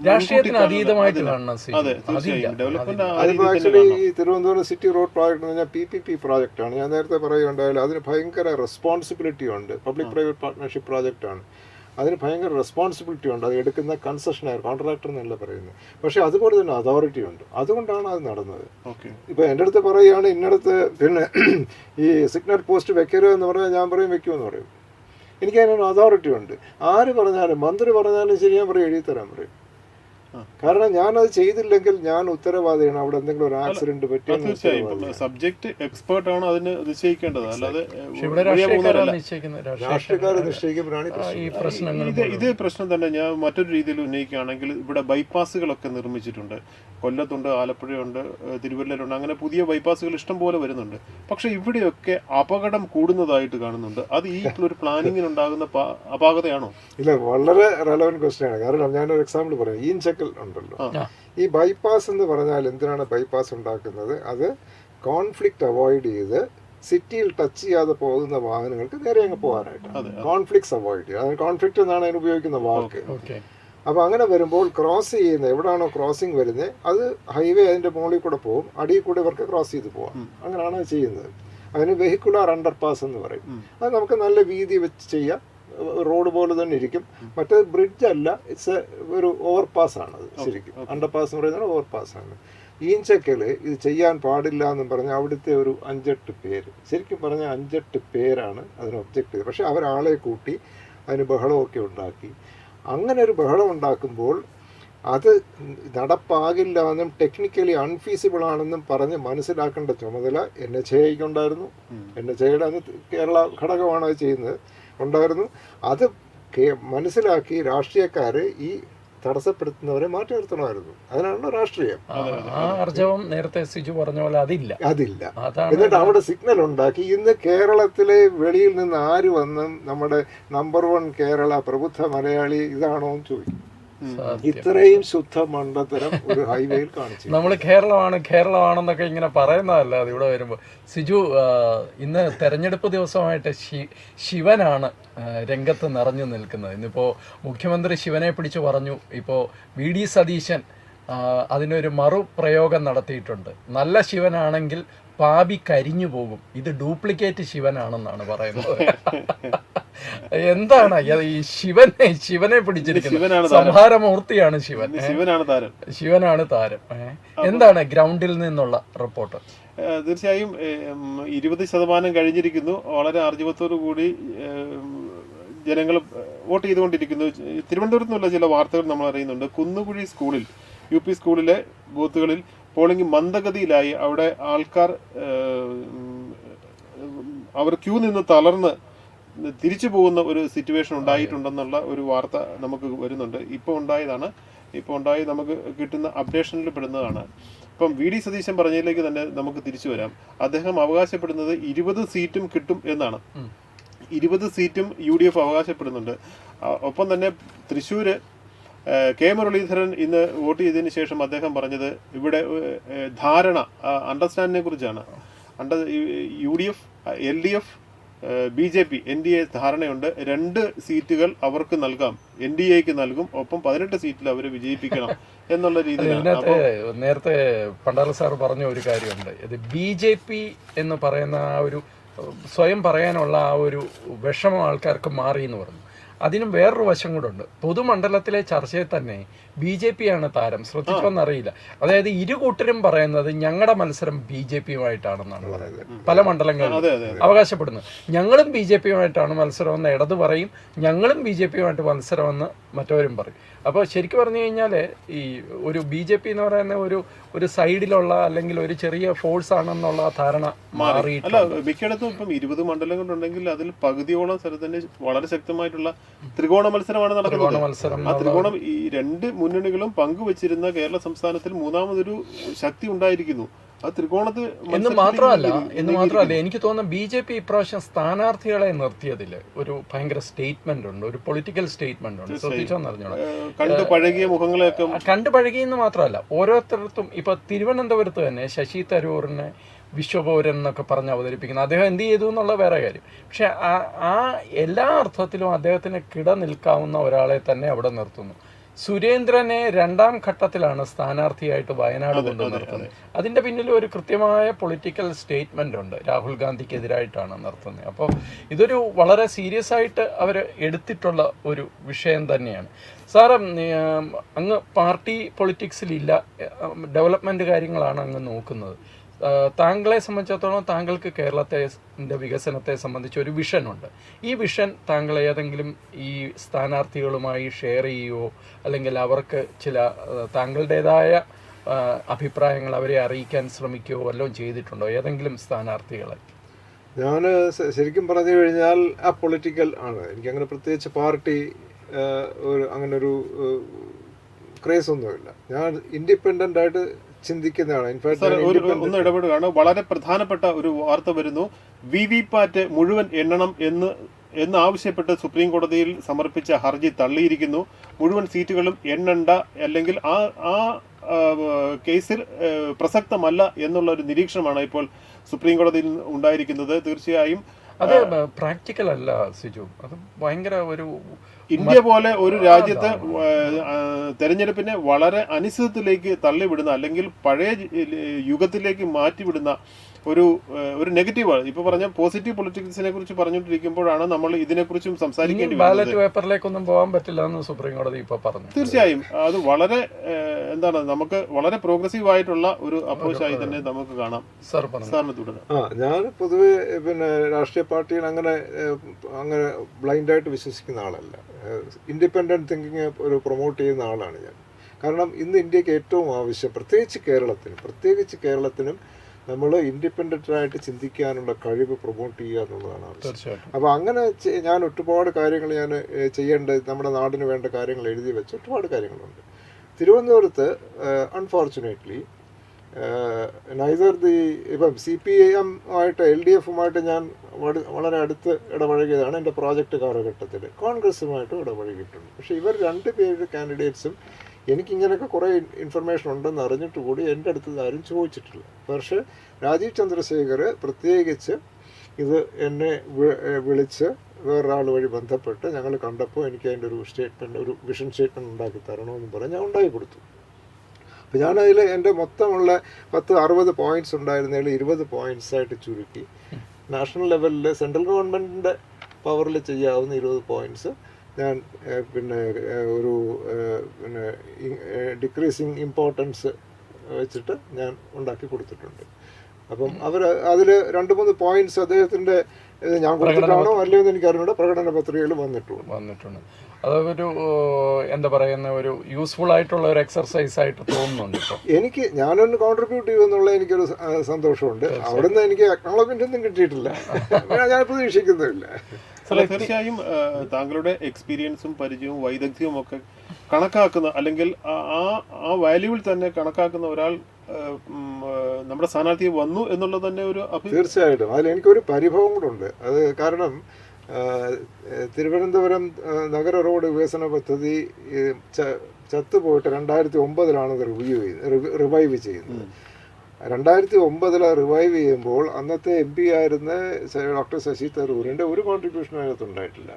രാഷ്ട്രീയത്തിന് അതീതമായിട്ട് കാണണം. അതെ, തീർച്ചയായും ഡെവലപ്മെന്റ് അതിപ്പോൾ ആക്ച്വലി ഈ തിരുവനന്തപുരം സിറ്റി റോഡ് പ്രോജക്റ്റ് എന്ന് പറഞ്ഞാൽ PPP പ്രോജക്റ്റാണ്. ഞാൻ നേരത്തെ പറയുകയുണ്ടായാലും അതിന് ഭയങ്കര റെസ്പോൺസിബിലിറ്റി ഉണ്ട്. പബ്ലിക് പ്രൈവറ്റ് പാർട്ട്ണർഷിപ്പ് പ്രോജക്റ്റാണ്. അതിന് ഭയങ്കര റെസ്പോൺസിബിലിറ്റി ഉണ്ട്. അത് എടുക്കുന്ന കൺസെഷനയർ, കോൺട്രാക്ടർ എന്നല്ല പറയുന്നത്. പക്ഷേ അതുപോലെ തന്നെ അതോറിറ്റി ഉണ്ട്. അതുകൊണ്ടാണ് അത് നടന്നത്. ഇപ്പോൾ എൻ്റെ അടുത്ത് പറയുകയാണ് ഇന്നടത്ത് പിന്നെ ഈ സിഗ്നൽ പോസ്റ്റ് വെക്കരുത് എന്ന് പറഞ്ഞാൽ ഞാൻ പറയും വെക്കുമെന്ന് പറയും. എനിക്ക് അതിനൊരു അതോറിറ്റി ഉണ്ട്. ആര് പറഞ്ഞാലും, മന്ത്രി പറഞ്ഞാലും ശരി, ഞാൻ പറയും എഴുതി തരാൻ പറയും. കാരണം ഞാനത് ചെയ്തില്ലെങ്കിൽ ഞാൻ ഉത്തരവാദിയാണ്. അവിടെ എന്തെങ്കിലും ഒരു ആക്സിഡന്റ് പറ്റിയ സബ്ജക്ട് എക്സ്പേർട്ട് ആണ് അതിന് നിശ്ചയിക്കേണ്ടത്, അല്ലാതെ രാഷ്ട്രീയക്കാരെ നിശ്ചയിക്കുമ്പോഴാണ് ഈ പ്രശ്നങ്ങൾ. ഇതേ പ്രശ്നം തന്നെ ഞാൻ മറ്റൊരു രീതിയിൽ ഉന്നയിക്കുകയാണെങ്കിൽ ഇവിടെ ബൈപ്പാസുകളൊക്കെ നിർമ്മിച്ചിട്ടുണ്ട്. കൊല്ലത്തുണ്ട്, ആലപ്പുഴയുണ്ട്, തിരുവല്ലയിലുണ്ട്. അങ്ങനെ പുതിയ ബൈപ്പാസുകൾ ഇഷ്ടം പോലെ വരുന്നുണ്ട്. പക്ഷെ ഇവിടെയൊക്കെ അപകടം കൂടുന്നതായിട്ട് കാണുന്നുണ്ട്. അത് ഈ ഒരു പ്ലാനിങ്ങിനുണ്ടാകുന്ന അപാകതയാണോ? ഇല്ല, വളരെ റെലവൻറ്റ് ക്വസ്റ്റ്യൻ ആണ്. കാരണം ഞാനൊരു എക്സാമ്പിൾ പറയാം. ഈഞ്ചക്കൽ ഉണ്ടല്ലോ, ഈ ബൈപ്പാസ് എന്ന് പറഞ്ഞാൽ എന്തിനാണ് ബൈപ്പാസ് ഉണ്ടാക്കുന്നത്? അത് കോൺഫ്ലിക്റ്റ് അവോയ്ഡ് ചെയ്ത് സിറ്റിയിൽ ടച്ച് ചെയ്യാതെ പോകുന്ന വാഹനങ്ങൾക്ക് നേരെ അങ്ങ് പോകാനായിട്ട്. കോൺഫ്ലിക്ട്സ് അവോയ്ഡ് ചെയ്യുക. അത് കോൺഫ്ലിക്റ്റ് എന്നാണ് അതിന് ഉപയോഗിക്കുന്ന വാക്ക്. അപ്പോൾ അങ്ങനെ വരുമ്പോൾ ക്രോസ് ചെയ്യുന്നത് എവിടെയാണോ ക്രോസിങ് വരുന്നത് അത് ഹൈവേ അതിൻ്റെ മുകളിൽ കൂടെ പോകും, അടിയിൽ കൂടെ ഇവർക്ക് ക്രോസ് ചെയ്ത് പോകാം. അങ്ങനെയാണ് അത് ചെയ്യുന്നത്. അതിന് വെഹിക്കുലാർ അണ്ടർപാസ് എന്ന് പറയും. അത് നമുക്ക് നല്ല വീതി വെച്ച് ചെയ്യാം. റോഡ് പോലെ തന്നെ ഇരിക്കും. മറ്റേത് ബ്രിഡ്ജ് അല്ല, ഇറ്റ്സ് ഒരു ഓവർപാസ് ആണ്. അത് ശരിക്കും അണ്ടർപാസ് എന്ന് പറയുന്നത് ഓവർപാസ് ആണ്. ഈഞ്ചക്കൽ ഇത് ചെയ്യാൻ പാടില്ല എന്നും പറഞ്ഞാൽ അവിടുത്തെ ഒരു 5-8 പേര്, ശരിക്കും പറഞ്ഞാൽ 5-8 പേരാണ് അതിന് ഒബ്ജക്റ്റ് ചെയ്തത്. പക്ഷെ അവരാളെ കൂട്ടി അതിന് ബഹളമൊക്കെ ഉണ്ടാക്കി. അങ്ങനെ ഒരു ബഹളം ഉണ്ടാക്കുമ്പോൾ അത് നടപ്പാകില്ല എന്നും ടെക്നിക്കലി അൺഫീസിബിൾ ആണെന്നും പറഞ്ഞ് മനസ്സിലാക്കേണ്ട ചുമതല NHAIക്ക് ഉണ്ടായിരുന്നു. NHAIയുടെ അന്ന് കേരള ഘടകമാണ് അത് ചെയ്യുന്നത്, ഉണ്ടായിരുന്നു. അത് മനസ്സിലാക്കി രാഷ്ട്രീയക്കാർ ഈ തടസ്സപ്പെടുത്തുന്നവരെ മാറ്റി നിർത്തണമായിരുന്നു. അതിനാണല്ലോ രാഷ്ട്രീയം. നേരത്തെ സിജു പറഞ്ഞ പോലെ അതില്ല. എന്നിട്ട് അവിടെ സിഗ്നൽ ഉണ്ടാക്കി. ഇന്ന് കേരളത്തിലെ വെളിയിൽ നിന്ന് ആര് വന്നും നമ്മുടെ നമ്പർ 1 കേരള പ്രബുദ്ധ മലയാളി ഇതാണോ എന്ന് ചോദിക്കും. ഇത്രയും ശുദ്ധ മണ്ടത്തരം ഒരു ഹൈവേയിൽ കാണിച്ചു. നമ്മൾ കേരളമാണെന്നൊക്കെ ഇങ്ങനെ പറയുന്നതല്ല. അത് ഇവിടെ വരുമ്പോൾ സിജു, ഇന്ന് തെരഞ്ഞെടുപ്പ് ദിവസമായിട്ട് ശിവനാണ് രംഗത്ത് നിറഞ്ഞു നിൽക്കുന്നത്. ഇന്നിപ്പോൾ മുഖ്യമന്ത്രി ശിവനെ പിടിച്ചു പറഞ്ഞു. ഇപ്പോൾ VD സതീശൻ അതിനൊരു മറുപ്രയോഗം നടത്തിയിട്ടുണ്ട്. നല്ല ശിവനാണെങ്കിൽ പാപി കരിഞ്ഞു പോകും, ഇത് ഡ്യൂപ്ലിക്കേറ്റ് ശിവനാണെന്നാണ് പറയുന്നത്. എന്താണ് ഈ ശിവനെ പിടിച്ചിരിക്കുന്നത്? സംഹാരമൂർത്തിയാണ് ശിവനാണ് താരം. എന്താണ് ഗ്രൗണ്ടിൽ നിന്നുള്ള റിപ്പോർട്ട്? തീർച്ചയായും 20% കഴിഞ്ഞിരിക്കുന്നു. വളരെ ആർജവത്തോടു കൂടി ജനങ്ങൾ വോട്ട് ചെയ്തുകൊണ്ടിരിക്കുന്നു. തിരുവനന്തപുരത്ത് നിന്നുള്ള ചില വാർത്തകൾ നമ്മൾ അറിയുന്നുണ്ട്. കുന്നുകുഴി സ്കൂളിൽ, UP സ്കൂളിലെ ബൂത്തുകളിൽ പോളിംഗ് മന്ദഗതിയിലായി. അവിടെ ആൾക്കാർ അവർ ക്യൂ നിന്ന് തളർന്ന് തിരിച്ചു പോകുന്ന ഒരു സിറ്റുവേഷൻ ഉണ്ടായിട്ടുണ്ടെന്നുള്ള ഒരു വാർത്ത നമുക്ക് വരുന്നുണ്ട്. ഇപ്പോൾ ഉണ്ടായി നമുക്ക് കിട്ടുന്ന അപ്ഡേഷനിൽ പെടുന്നതാണ്. ഇപ്പം VD സതീശൻ പറഞ്ഞതിലേക്ക് തന്നെ നമുക്ക് തിരിച്ചു വരാം. അദ്ദേഹം അവകാശപ്പെടുന്നത് 20 സീറ്റും കിട്ടും എന്നാണ്. 20 സീറ്റും UDF അവകാശപ്പെടുന്നുണ്ട്. ഒപ്പം തന്നെ തൃശ്ശൂര് K. മുരളീധരൻ ഇന്ന് വോട്ട് ചെയ്തതിന് ശേഷം അദ്ദേഹം പറഞ്ഞത് ഇവിടെ ധാരണ, അണ്ടർസ്റ്റാൻഡിനെ കുറിച്ചാണ്. UDF, LDF, BJP, NDA ധാരണയുണ്ട്. 2 സീറ്റുകൾ അവർക്ക് നൽകാം, NDAക്ക് നൽകും. ഒപ്പം 18 സീറ്റിൽ അവരെ വിജയിപ്പിക്കണം എന്നുള്ള രീതിയിലാണ്. നേരത്തെ പണ്ടാല സാർ പറഞ്ഞ ഒരു കാര്യമുണ്ട്. ഇത് BJP എന്ന് പറയുന്ന ആ ഒരു സ്വയം പറയാനുള്ള ആ ഒരു വിഷമം ആൾക്കാർക്ക് മാറി എന്ന് പറഞ്ഞു. അതിനും വേറൊരു വശം കൂടെ ഉണ്ട്. പൊതുമണ്ഡലത്തിലെ ചർച്ചയിൽ തന്നെ BJP ആണ് താരം. ശ്രദ്ധിച്ചോന്നറിയില്ല. അതായത് ഇരു കൂട്ടരും പറയുന്നത് ഞങ്ങളുടെ മത്സരം BJPയുമായിട്ടാണെന്നാണ് പറയുന്നത്. പല മണ്ഡലങ്ങളിലും അവകാശപ്പെടുന്നത് ഞങ്ങളും BJPയുമായിട്ടാണ് മത്സരമെന്ന് ഇടത് പറയും, ഞങ്ങളും BJPയുമായിട്ട് മത്സരമെന്ന് മറ്റവരും പറയും. അപ്പോൾ ശരിക്കും പറഞ്ഞു കഴിഞ്ഞാൽ ഈ ഒരു BJP എന്ന് പറയുന്ന ഒരു സൈഡിലുള്ള അല്ലെങ്കിൽ ഒരു ചെറിയ ഫോഴ്സ് ആണെന്നുള്ള ധാരണ മാറിയിട്ടില്ല. മിക്കയിടത്തും ഇപ്പം 20 മണ്ഡലങ്ങളുണ്ടെങ്കിൽ അതിൽ പകുതിയോളം സ്ഥലത്തിന്റെ വളരെ ശക്തമായിട്ടുള്ള ത്രികോണ മത്സരമാണ് നടക്കുന്നത്. ആ ത്രികോണം ഈ 2 മുന്നണികളും പങ്കുവച്ചിരുന്ന കേരള സംസ്ഥാനത്തിൽ മൂന്നാമതൊരു ശക്തി ഉണ്ടായിരിക്കുന്നു. ആ ത്രികോണത്തിൽ എന്ന് മാത്രമല്ല എനിക്ക് തോന്നുന്നു BJP ഇപ്രാവശ്യം സ്ഥാനാർത്ഥികളെ നിർത്തിയതിൽ ഒരു ഭയങ്കര സ്റ്റേറ്റ്മെന്റ് ഉണ്ട്, ഒരു പൊളിറ്റിക്കൽ സ്റ്റേറ്റ്മെന്റ് ഉണ്ട്. ശ്രദ്ധിച്ചോന്ന് അറിഞ്ഞോളാം. കണ്ടു പഴകിയ മുഖങ്ങളെയൊക്കെ കണ്ടു പഴകിയെന്ന് മാത്രമല്ല, ഓരോരുത്തർക്കും ഇപ്പൊ തിരുവനന്തപുരത്ത് തന്നെ ശശി തരൂറിനെ വിശ്വപൗരൻ എന്നൊക്കെ പറഞ്ഞ് അവതരിപ്പിക്കുന്നത് അദ്ദേഹം എന്ത് ചെയ്തു എന്നുള്ള വേറെ കാര്യം. പക്ഷെ ആ എല്ലാ അർത്ഥത്തിലും അദ്ദേഹത്തിന് കിട നിൽക്കാവുന്ന ഒരാളെ തന്നെ അവിടെ നിർത്തുന്നു. സുരേന്ദ്രനെ 2ാം ഘട്ടത്തിലാണ് സ്ഥാനാർത്ഥിയായിട്ട് വയനാട് കൊണ്ടു നിർത്തുന്നത്. അതിൻ്റെ പിന്നിൽ ഒരു കൃത്യമായ പൊളിറ്റിക്കൽ സ്റ്റേറ്റ്മെൻ്റ് ഉണ്ട്, രാഹുൽ ഗാന്ധിക്കെതിരായിട്ടാണ് നിർത്തുന്നത്. അപ്പോൾ ഇതൊരു വളരെ സീരിയസ് ആയിട്ട് അവർ എടുത്തിട്ടുള്ള ഒരു വിഷയം തന്നെയാണ്. സാറ് അങ്ങ് പാർട്ടി പൊളിറ്റിക്സിലില്ല, ഡെവലപ്മെൻറ്റ് കാര്യങ്ങളാണ് അങ്ങ് നോക്കുന്നത്. താങ്കളെ സംബന്ധിച്ചിടത്തോളം താങ്കൾക്ക് കേരളത്തിൻ്റെ വികസനത്തെ സംബന്ധിച്ച് ഒരു വിഷനുണ്ട്. ഈ വിഷൻ താങ്കൾ ഏതെങ്കിലും ഈ സ്ഥാനാർത്ഥികളുമായി ഷെയർ ചെയ്യുകയോ അല്ലെങ്കിൽ അവർക്ക് ചില താങ്കളുടേതായ അഭിപ്രായങ്ങൾ അവരെ അറിയിക്കാൻ ശ്രമിക്കുകയോ വല്ലതും ചെയ്തിട്ടുണ്ടോ ഏതെങ്കിലും സ്ഥാനാർത്ഥികളെ? ഞാൻ ശരിക്കും പറഞ്ഞു കഴിഞ്ഞാൽ ആ പൊളിറ്റിക്കൽ ആണ്. എനിക്കങ്ങനെ പ്രത്യേകിച്ച് പാർട്ടി അങ്ങനൊരു ക്രേസ് ഒന്നുമില്ല. ഞാൻ ഇൻഡിപെൻഡൻ്റ് ആയിട്ട് ചിന്തിക്കുന്നതാണ്. ഒന്ന് ഇടപെടുകയാണ്. വളരെ പ്രധാനപ്പെട്ട ഒരു വാർത്ത വരുന്നു. VVPAT മുഴുവൻ എണ്ണണം എന്ന് ആവശ്യപ്പെട്ട് സുപ്രീം കോടതിയിൽ സമർപ്പിച്ച ഹർജി തള്ളിയിരിക്കുന്നു. മുഴുവൻ സീറ്റുകളും എണ്ണണ്ട, അല്ലെങ്കിൽ ആ കേസിൽ പ്രസക്തമല്ല എന്നുള്ള ഒരു നിരീക്ഷണമാണ് ഇപ്പോൾ സുപ്രീം കോടതിയിൽ ഉണ്ടായിരിക്കുന്നത്. തീർച്ചയായും അത് പ്രാക്ടിക്കൽ അല്ല സിജു, അത് ഭയങ്കര ഒരു ഇന്ത്യ പോലെ ഒരു രാജ്യത്ത് തെരഞ്ഞെടുപ്പിനെ വളരെ അനിശ്ചിതത്തിലേക്ക് തള്ളിവിടുന്ന അല്ലെങ്കിൽ പഴയ യുഗത്തിലേക്ക് മാറ്റിവിടുന്ന ഒരു നെഗറ്റീവാണ്. ഇപ്പൊ പറഞ്ഞ പോസിറ്റീവ് പൊളിറ്റിക്സിനെ കുറിച്ച് പറഞ്ഞുകൊണ്ടിരിക്കുമ്പോഴാണ് നമ്മൾ ഇതിനെക്കുറിച്ചും സംസാരിക്കേണ്ടി ബാലറ്റ് പേപ്പറിലേക്കൊന്നും പോകാൻ പറ്റില്ല എന്ന് സുപ്രീം കോടതി ഇപ്പൊ പറഞ്ഞു. തീർച്ചയായും അത് വളരെ നമുക്ക് വളരെ പ്രോഗ്രസീവ് ആയിട്ടുള്ള ഒരു അപ്രോച്ചായി തന്നെ നമുക്ക് കാണാം. സാറിന് തുടരാം. ഞാൻ പൊതുവെ രാഷ്ട്രീയ പാർട്ടിയിൽ അങ്ങനെ ബ്ലൈൻഡായിട്ട് വിശ്വസിക്കുന്ന ആളല്ല. ഇൻഡിപെൻഡൻറ്റ് തിങ്കിങ് ഒരു പ്രൊമോട്ട് ചെയ്യുന്ന ആളാണ് ഞാൻ. കാരണം ഇന്ന് ഇന്ത്യക്ക് ഏറ്റവും ആവശ്യം, പ്രത്യേകിച്ച് കേരളത്തിനും നമ്മൾ ഇൻഡിപെൻഡൻ്റായിട്ട് ചിന്തിക്കാനുള്ള കഴിവ് പ്രൊമോട്ട് ചെയ്യുക എന്നുള്ളതാണ് ആവശ്യം. അപ്പോൾ അങ്ങനെ ഞാൻ ഒരുപാട് കാര്യങ്ങൾ ചെയ്യേണ്ടത്, നമ്മുടെ നാടിന് വേണ്ട കാര്യങ്ങൾ എഴുതി വെച്ച് ഒരുപാട് കാര്യങ്ങളുണ്ട്. തിരുവനന്തപുരത്ത് അൺഫോർച്ചുനേറ്റ്ലി ഇപ്പം CPIM ആയിട്ട് LDF-ഉമായിട്ട് ഞാൻ വളരെ അടുത്ത് ഇടപഴകിയതാണ് എൻ്റെ പ്രോജക്റ്റ് കാലഘട്ടത്തിൽ. കോൺഗ്രസുമായിട്ടും ഇടപഴകിയിട്ടുണ്ട്. പക്ഷേ ഇവർ 2 പേര് കാൻഡിഡേറ്റ്സും എനിക്കിങ്ങനെയൊക്കെ കുറേ ഇൻഫർമേഷൻ ഉണ്ടെന്ന് അറിഞ്ഞിട്ട് കൂടി എൻ്റെ അടുത്ത് ആരും ചോദിച്ചിട്ടില്ല. പക്ഷേ രാജീവ് ചന്ദ്രശേഖർ പ്രത്യേകിച്ച് ഇത് എന്നെ വിളിച്ച് വേറൊരാൾ വഴി ബന്ധപ്പെട്ട് ഞങ്ങൾ കണ്ടപ്പോൾ എനിക്ക് അതിൻ്റെ ഒരു വിഷൻ സ്റ്റേറ്റ്മെൻറ്റ് ഉണ്ടാക്കി തരണമെന്ന് പറഞ്ഞ് ഞാൻ ഉണ്ടാക്കി കൊടുത്തു. അപ്പോൾ ഞാനതിൽ എൻ്റെ മൊത്തമുള്ള 10-60 പോയിൻറ്റ്സ് ഉണ്ടായിരുന്നതിൽ 20 പോയിൻറ്റ്സായിട്ട് ചുരുക്കി നാഷണൽ ലെവലിൽ സെൻട്രൽ ഗവൺമെൻറ്റിൻ്റെ പവറിൽ ചെയ്യാവുന്ന 20 പോയിൻറ്റ്സ് ഞാൻ ഒരു ഡിക്രീസിങ് ഇമ്പോർട്ടൻസ് വെച്ചിട്ട് ഞാൻ ഉണ്ടാക്കി കൊടുത്തിട്ടുണ്ട്. അപ്പം അതിൽ 2-3 പോയിന്റ്സ് അദ്ദേഹത്തിൻ്റെ ഞാൻ കൊടുത്തിട്ടാണോ അല്ലയോ എന്ന് എനിക്കറിഞ്ഞൂടെ, പ്രകടന പത്രികയിൽ വന്നിട്ടുണ്ട്. അതൊരു എന്താ പറയുന്ന ഒരു യൂസ്ഫുൾ ആയിട്ടുള്ള ഒരു എക്സർസൈസ് ആയിട്ട് തോന്നുന്നുണ്ട് ഇപ്പോൾ എനിക്ക്. ഞാനൊന്ന് കോൺട്രിബ്യൂട്ട് ചെയ്യുമെന്നുള്ള എനിക്കൊരു സന്തോഷമുണ്ട്. അവിടെ നിന്ന് എനിക്ക് അക്നോളജ്മെന്റ് ഒന്നും കിട്ടിയിട്ടില്ല, ഞാൻ പ്രതീക്ഷിക്കുന്നുമില്ല. തീർച്ചയായും താങ്കളുടെ എക്സ്പീരിയൻസും പരിചയവും വൈദഗ്ധ്യവും ഒക്കെ കണക്കാക്കുന്ന, അല്ലെങ്കിൽ ആ വാല്യൂവിൽ തന്നെ കണക്കാക്കുന്ന ഒരാൾ നമ്മുടെ സ്ഥാനാർത്ഥി വന്നു എന്നുള്ളത് തന്നെ ഒരു തീർച്ചയായിട്ടും അതിൽ എനിക്കൊരു പരിഭവം കൂടെ ഉണ്ട്. അത് കാരണം തിരുവനന്തപുരം നഗര റോഡ് വികസന പദ്ധതി ചത്തുപോയിട്ട് 2009 അത് റിവൈവ് ചെയ്യുന്നത്. 2009 റിവൈവ് ചെയ്യുമ്പോൾ അന്നത്തെ MP ആയിരുന്ന ഡോക്ടർ ശശി തരൂരിൻ്റെ ഒരു കോൺട്രിബ്യൂഷൻ അതിനകത്ത് ഉണ്ടായിട്ടില്ല.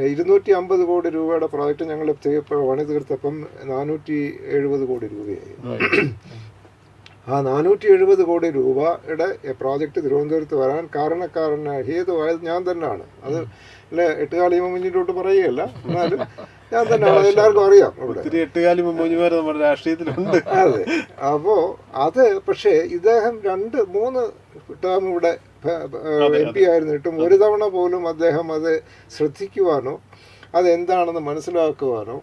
250 കോടി രൂപയുടെ പ്രോജക്റ്റ് ഞങ്ങൾ പണി തീർത്തപ്പം 470 കോടി രൂപയായി. ആ 470 കോടി രൂപയുടെ പ്രോജക്റ്റ് തിരുവനന്തപുരത്ത് വരാൻ ഹേതുവായത് ഞാൻ തന്നെയാണ്. അത് അല്ലെ എട്ടുകാലി മമ്മൂഞ്ഞിലോട്ട് പറയുകയല്ല, എന്നാലും ഞാൻ തന്നെയാണ്, എല്ലാവർക്കും അറിയാം. നമ്മുടെ രാഷ്ട്രീയത്തിലുണ്ട്. അതെ. അപ്പോൾ അത് പക്ഷേ ഇദ്ദേഹം 2-3 ടേം ഇവിടെ MP ആയിരുന്നിട്ടും ഒരു തവണ പോലും അദ്ദേഹം അത് ശ്രദ്ധിക്കുവാനോ അതെന്താണെന്ന് മനസ്സിലാക്കുവാനോ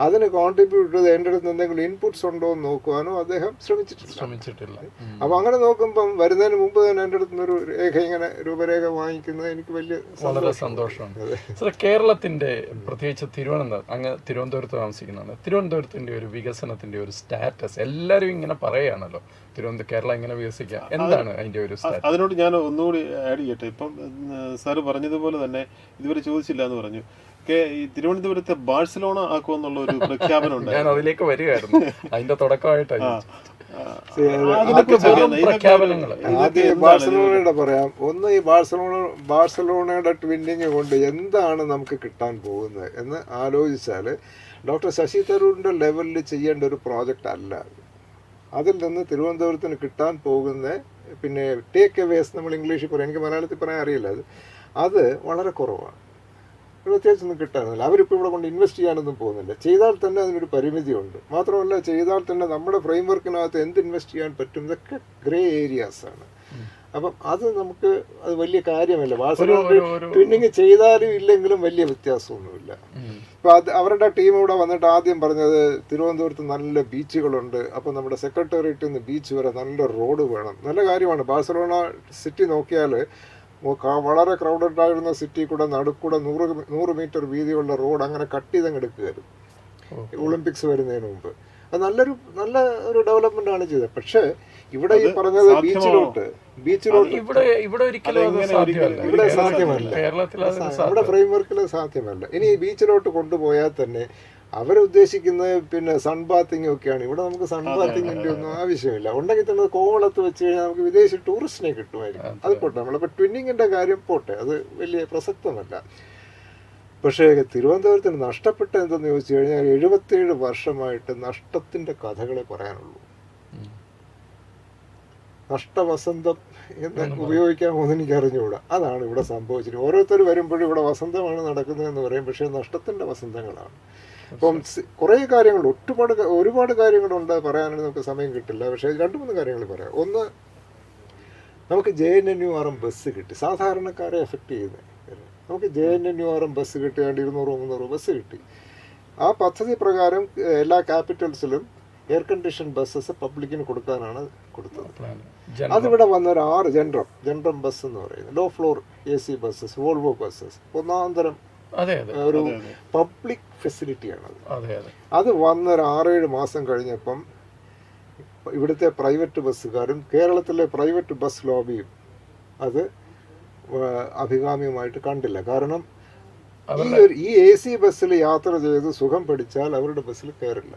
അതിന് കോൺട്രിബ്യൂട്ട് ചെയ്ത് എൻ്റെ അടുത്ത് എന്തെങ്കിലും ഇൻപുട്സ് ഉണ്ടോ എന്ന് നോക്കുവാനോ അദ്ദേഹം ശ്രമിച്ചിട്ടില്ല. അപ്പോൾ അങ്ങനെ നോക്കുമ്പം വരുന്നതിന് മുമ്പ് തന്നെ എൻ്റെ അടുത്ത് ഒരു രേഖ ഇങ്ങനെ രൂപരേഖ വാങ്ങിക്കുന്നത് എനിക്ക് വലിയ വളരെ സന്തോഷമാണ്. കേരളത്തിന്റെ പ്രത്യേകിച്ച് തിരുവനന്തപുരത്ത് താമസിക്കുന്നതാണ്. തിരുവനന്തപുരത്തിന്റെ ഒരു വികസനത്തിന്റെ ഒരു സ്റ്റാറ്റസ് എല്ലാവരും ഇങ്ങനെ പറയുകയാണല്ലോ, കേരളം ഇങ്ങനെ വികസിക്കാം, എന്താണ് അതിന്റെ ഒരു സ്റ്റാറ്റസ്? അതിനോട് ഞാൻ ഒന്നുകൂടി ആഡ് ചെയ്യട്ടെ. ഇപ്പം സാറ് പറഞ്ഞതുപോലെ തന്നെ ഇതുവരെ ചോദിച്ചില്ല എന്ന് പറഞ്ഞു, ഈ തിരുവനന്തപുരത്തെ ബാഴ്സലോണ ആക്കുമെന്നുള്ള ഒരു പ്രഖ്യാപനം ഉണ്ട്. ഞാൻ അതിലേക്ക് വരികയായിരുന്നു, അതിന്റെ തുടക്കമായിട്ടാണ്. ബാഴ്സലോണയുടെ പറയാം. ഒന്ന്, ഈ ബാഴ്സലോണയുടെ ട്വിന്നിങ് കൊണ്ട് എന്താണ് നമുക്ക് കിട്ടാൻ പോകുന്നത് എന്ന് ആലോചിച്ചാൽ ഡോക്ടർ ശശി തരൂരിന്റെ ലെവലിൽ ചെയ്യേണ്ട ഒരു പ്രോജക്റ്റ് അല്ല. അതിൽ നിന്ന് തിരുവനന്തപുരത്തിന് കിട്ടാൻ പോകുന്ന പിന്നെ ടേക്ക് അവേസ് നമ്മൾ ഇംഗ്ലീഷിൽ പറയാം, എനിക്ക് മലയാളത്തിൽ പറയാൻ അറിയില്ല, അത് വളരെ കുറവാണ്. പ്രത്യേകിച്ചൊന്നും കിട്ടാനില്ല. അവരിപ്പോൾ ഇവിടെ കൊണ്ട് ഇൻവെസ്റ്റ് ചെയ്യാനൊന്നും പോകുന്നില്ല. ചെയ്താൽ തന്നെ അതിനൊരു പരിമിതിയുണ്ട്. മാത്രമല്ല ചെയ്താൽ തന്നെ നമ്മുടെ ഫ്രെയിം വർക്കിനകത്ത് എന്ത് ഇൻവെസ്റ്റ് ചെയ്യാൻ പറ്റും, ഇതൊക്കെ ഗ്രേ ഏരിയാസാണ്. അപ്പം അത് നമുക്ക് അത് വലിയ കാര്യമല്ല. ട്വിന്നിങ് ചെയ്താലും ഇല്ലെങ്കിലും വലിയ വ്യത്യാസമൊന്നുമില്ല. ഇപ്പം അവരുടെ ടീം ഇവിടെ വന്നിട്ട് ആദ്യം പറഞ്ഞത് തിരുവനന്തപുരത്ത് നല്ല ബീച്ചുകളുണ്ട്, അപ്പം നമ്മുടെ സെക്രട്ടേറിയറ്റിൽ നിന്ന് ബീച്ച് വരെ നല്ല റോഡ് വേണം. നല്ല കാര്യമാണ്. ബാഴ്സലോണ സിറ്റി നോക്കിയാൽ വളരെ ക്രൗഡഡ് ആയിരുന്ന സിറ്റി കൂടെ നടുക്കൂടെ 100 മീറ്റർ വീതിയുള്ള റോഡ് അങ്ങനെ കട്ട് ചെയ്തങ്ങ് എടുക്കുകയായിരുന്നു ഒളിമ്പിക്സ് വരുന്നതിന് മുമ്പ്. അത് നല്ല ഒരു ഡെവലപ്മെന്റ് ആണ് ചെയ്തത്. പക്ഷേ ഇവിടെ ഈ പറഞ്ഞത് ബീച്ചിലോട്ട് ഇവിടെ സാധ്യമല്ല, നമ്മുടെ ഫ്രെയിം വർക്കിൽ സാധ്യമല്ല. ഇനി ഈ ബീച്ചിലോട്ട് കൊണ്ടുപോയാൽ തന്നെ അവരുദ്ദേശിക്കുന്നത് പിന്നെ സൺബാത്തിങ് ഒക്കെയാണ്. ഇവിടെ നമുക്ക് സൺബാത്തിങ്ങിൻ്റെ ഒന്നും ആവശ്യമില്ല. ഉണ്ടെങ്കിൽ തന്നെ കോവളത്ത് വെച്ച് കഴിഞ്ഞാൽ നമുക്ക് വിദേശ ടൂറിസ്റ്റിനെ കിട്ടുമായിരിക്കും. അത് പോട്ടെ, നമ്മളിപ്പോൾ ട്വിന്നിങ്ങിൻ്റെ കാര്യം പോട്ടെ, അത് വലിയ പ്രസക്തമല്ല. പക്ഷേ തിരുവനന്തപുരത്തിന് നഷ്ടപ്പെട്ട എന്തെന്ന് ചോദിച്ചു കഴിഞ്ഞാൽ 77 വർഷമായിട്ട് നഷ്ടത്തിൻ്റെ കഥകളെ പറയാനുള്ളൂ. നഷ്ടവസന്തം എന്ന് ഉപയോഗിക്കാമോ എന്ന് എനിക്ക് അറിഞ്ഞുകൂടാ. അതാണ് ഇവിടെ സംഭവിച്ചത്. ഓരോരുത്തർ വരുമ്പോഴും ഇവിടെ വസന്തമാണ് നടക്കുന്നതെന്ന് പറയും, പക്ഷേ നഷ്ടത്തിൻ്റെ വസന്തങ്ങളാണ്. അപ്പം കുറേ കാര്യങ്ങളുണ്ട്, ഒരുപാട് കാര്യങ്ങളുണ്ട് പറയാനാണെങ്കിൽ നമുക്ക് സമയം കിട്ടില്ല. പക്ഷേ 2-3 കാര്യങ്ങൾ പറയാം. ഒന്ന്, നമുക്ക് JNNURM ബസ് കിട്ടി, സാധാരണക്കാരെ എഫക്റ്റ് ചെയ്യുന്നത്. നമുക്ക് JNNURM ബസ് കിട്ടിയാണ്ട് 200-300 ബസ് കിട്ടി. ആ പദ്ധതി പ്രകാരം എല്ലാ ക്യാപിറ്റൽസിലും എയർ കണ്ടീഷൻ ബസ്സസ് പബ്ലിക്കിന് കൊടുക്കാനാണ് കൊടുത്തത്. അതിവിടെ വന്നൊരു 6 ജനറം ബസ് എന്ന് പറയുന്നത് low floor AC buses, Volvo buses, ഒന്നാന്തരം ഒരു പബ്ലിക് ഫെസിലിറ്റിയാണത്. അത് വന്നൊരു 6-7 മാസം കഴിഞ്ഞപ്പം ഇവിടുത്തെ പ്രൈവറ്റ് ബസ്സുകാരും കേരളത്തിലെ പ്രൈവറ്റ് ബസ് ലോബിയും അത് അഭികാമ്യമായിട്ട് കണ്ടില്ല. കാരണം ഈ AC ബസ്സിൽ യാത്ര ചെയ്ത് സുഖം പഠിച്ചാൽ അവരുടെ ബസ്സിൽ കയറില്ല,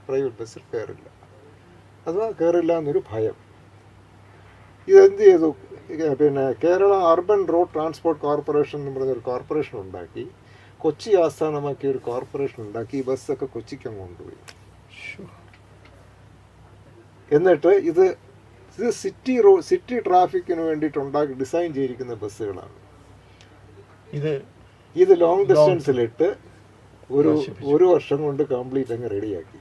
പ്രൈവറ്റ് ബസ്സിൽ കയറില്ല. അഥവാ കയറില്ല എന്നൊരു ഭയം. ഇതെന്ത് ചെയ്തു, പിന്നെ Kerala urban road transport corporation എന്ന് പറഞ്ഞൊരു കോർപ്പറേഷൻ ഉണ്ടാക്കി, കൊച്ചി ആസ്ഥാനമാക്കിയ ഒരു കോർപ്പറേഷൻ ഉണ്ടാക്കി. ഈ ബസ്സൊക്കെ കൊച്ചിക്ക് കൊണ്ടുപോയി. എന്നിട്ട് ഇത് സിറ്റി ട്രാഫിക്കിന് വേണ്ടിയിട്ട് ഡിസൈൻ ചെയ്തിരിക്കുന്ന ബസ്സുകളാണ്. ഇത് ലോങ് ഡിസ്റ്റൻസിലിട്ട് ഒരു വർഷം കൊണ്ട് കംപ്ലീറ്റ് അങ്ങ് റെഡിയാക്കി.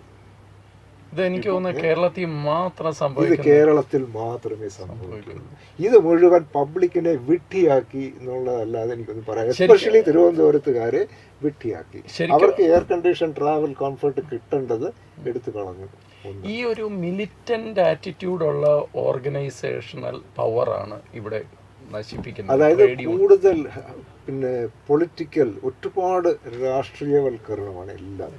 എനിക്ക് തോന്നുന്നു കേരളത്തിൽ മാത്രം ഇത് കേരളത്തിൽ മാത്രമേ സംഭവിക്കുള്ളൂ. ഇത് മുഴുവൻ പബ്ലിക്കിനെ വിഡ്ഢിയാക്കി എന്നുള്ളതല്ലാതെ എനിക്കൊന്നും പറയാം. എസ്പെഷ്യലി തിരുവനന്തപുരത്തുകാരെ വിഡ്ഢിയാക്കി. അവർക്ക് എയർ കണ്ടീഷൻ ട്രാവൽ കംഫർട്ട് കിട്ടേണ്ടത് എടുത്തു കളഞ്ഞു. ഈ ഒരു മിലിറ്റന്റ് ആറ്റിറ്റ്യൂഡുള്ള ഓർഗനൈസേഷണൽ പവറാണ് ഇവിടെ നശിപ്പിക്കുന്നത്. അതായത് കൂടുതൽ പിന്നെ പൊളിറ്റിക്കൽ ഒരുപാട് രാഷ്ട്രീയവൽക്കരണമാണ് എല്ലാം.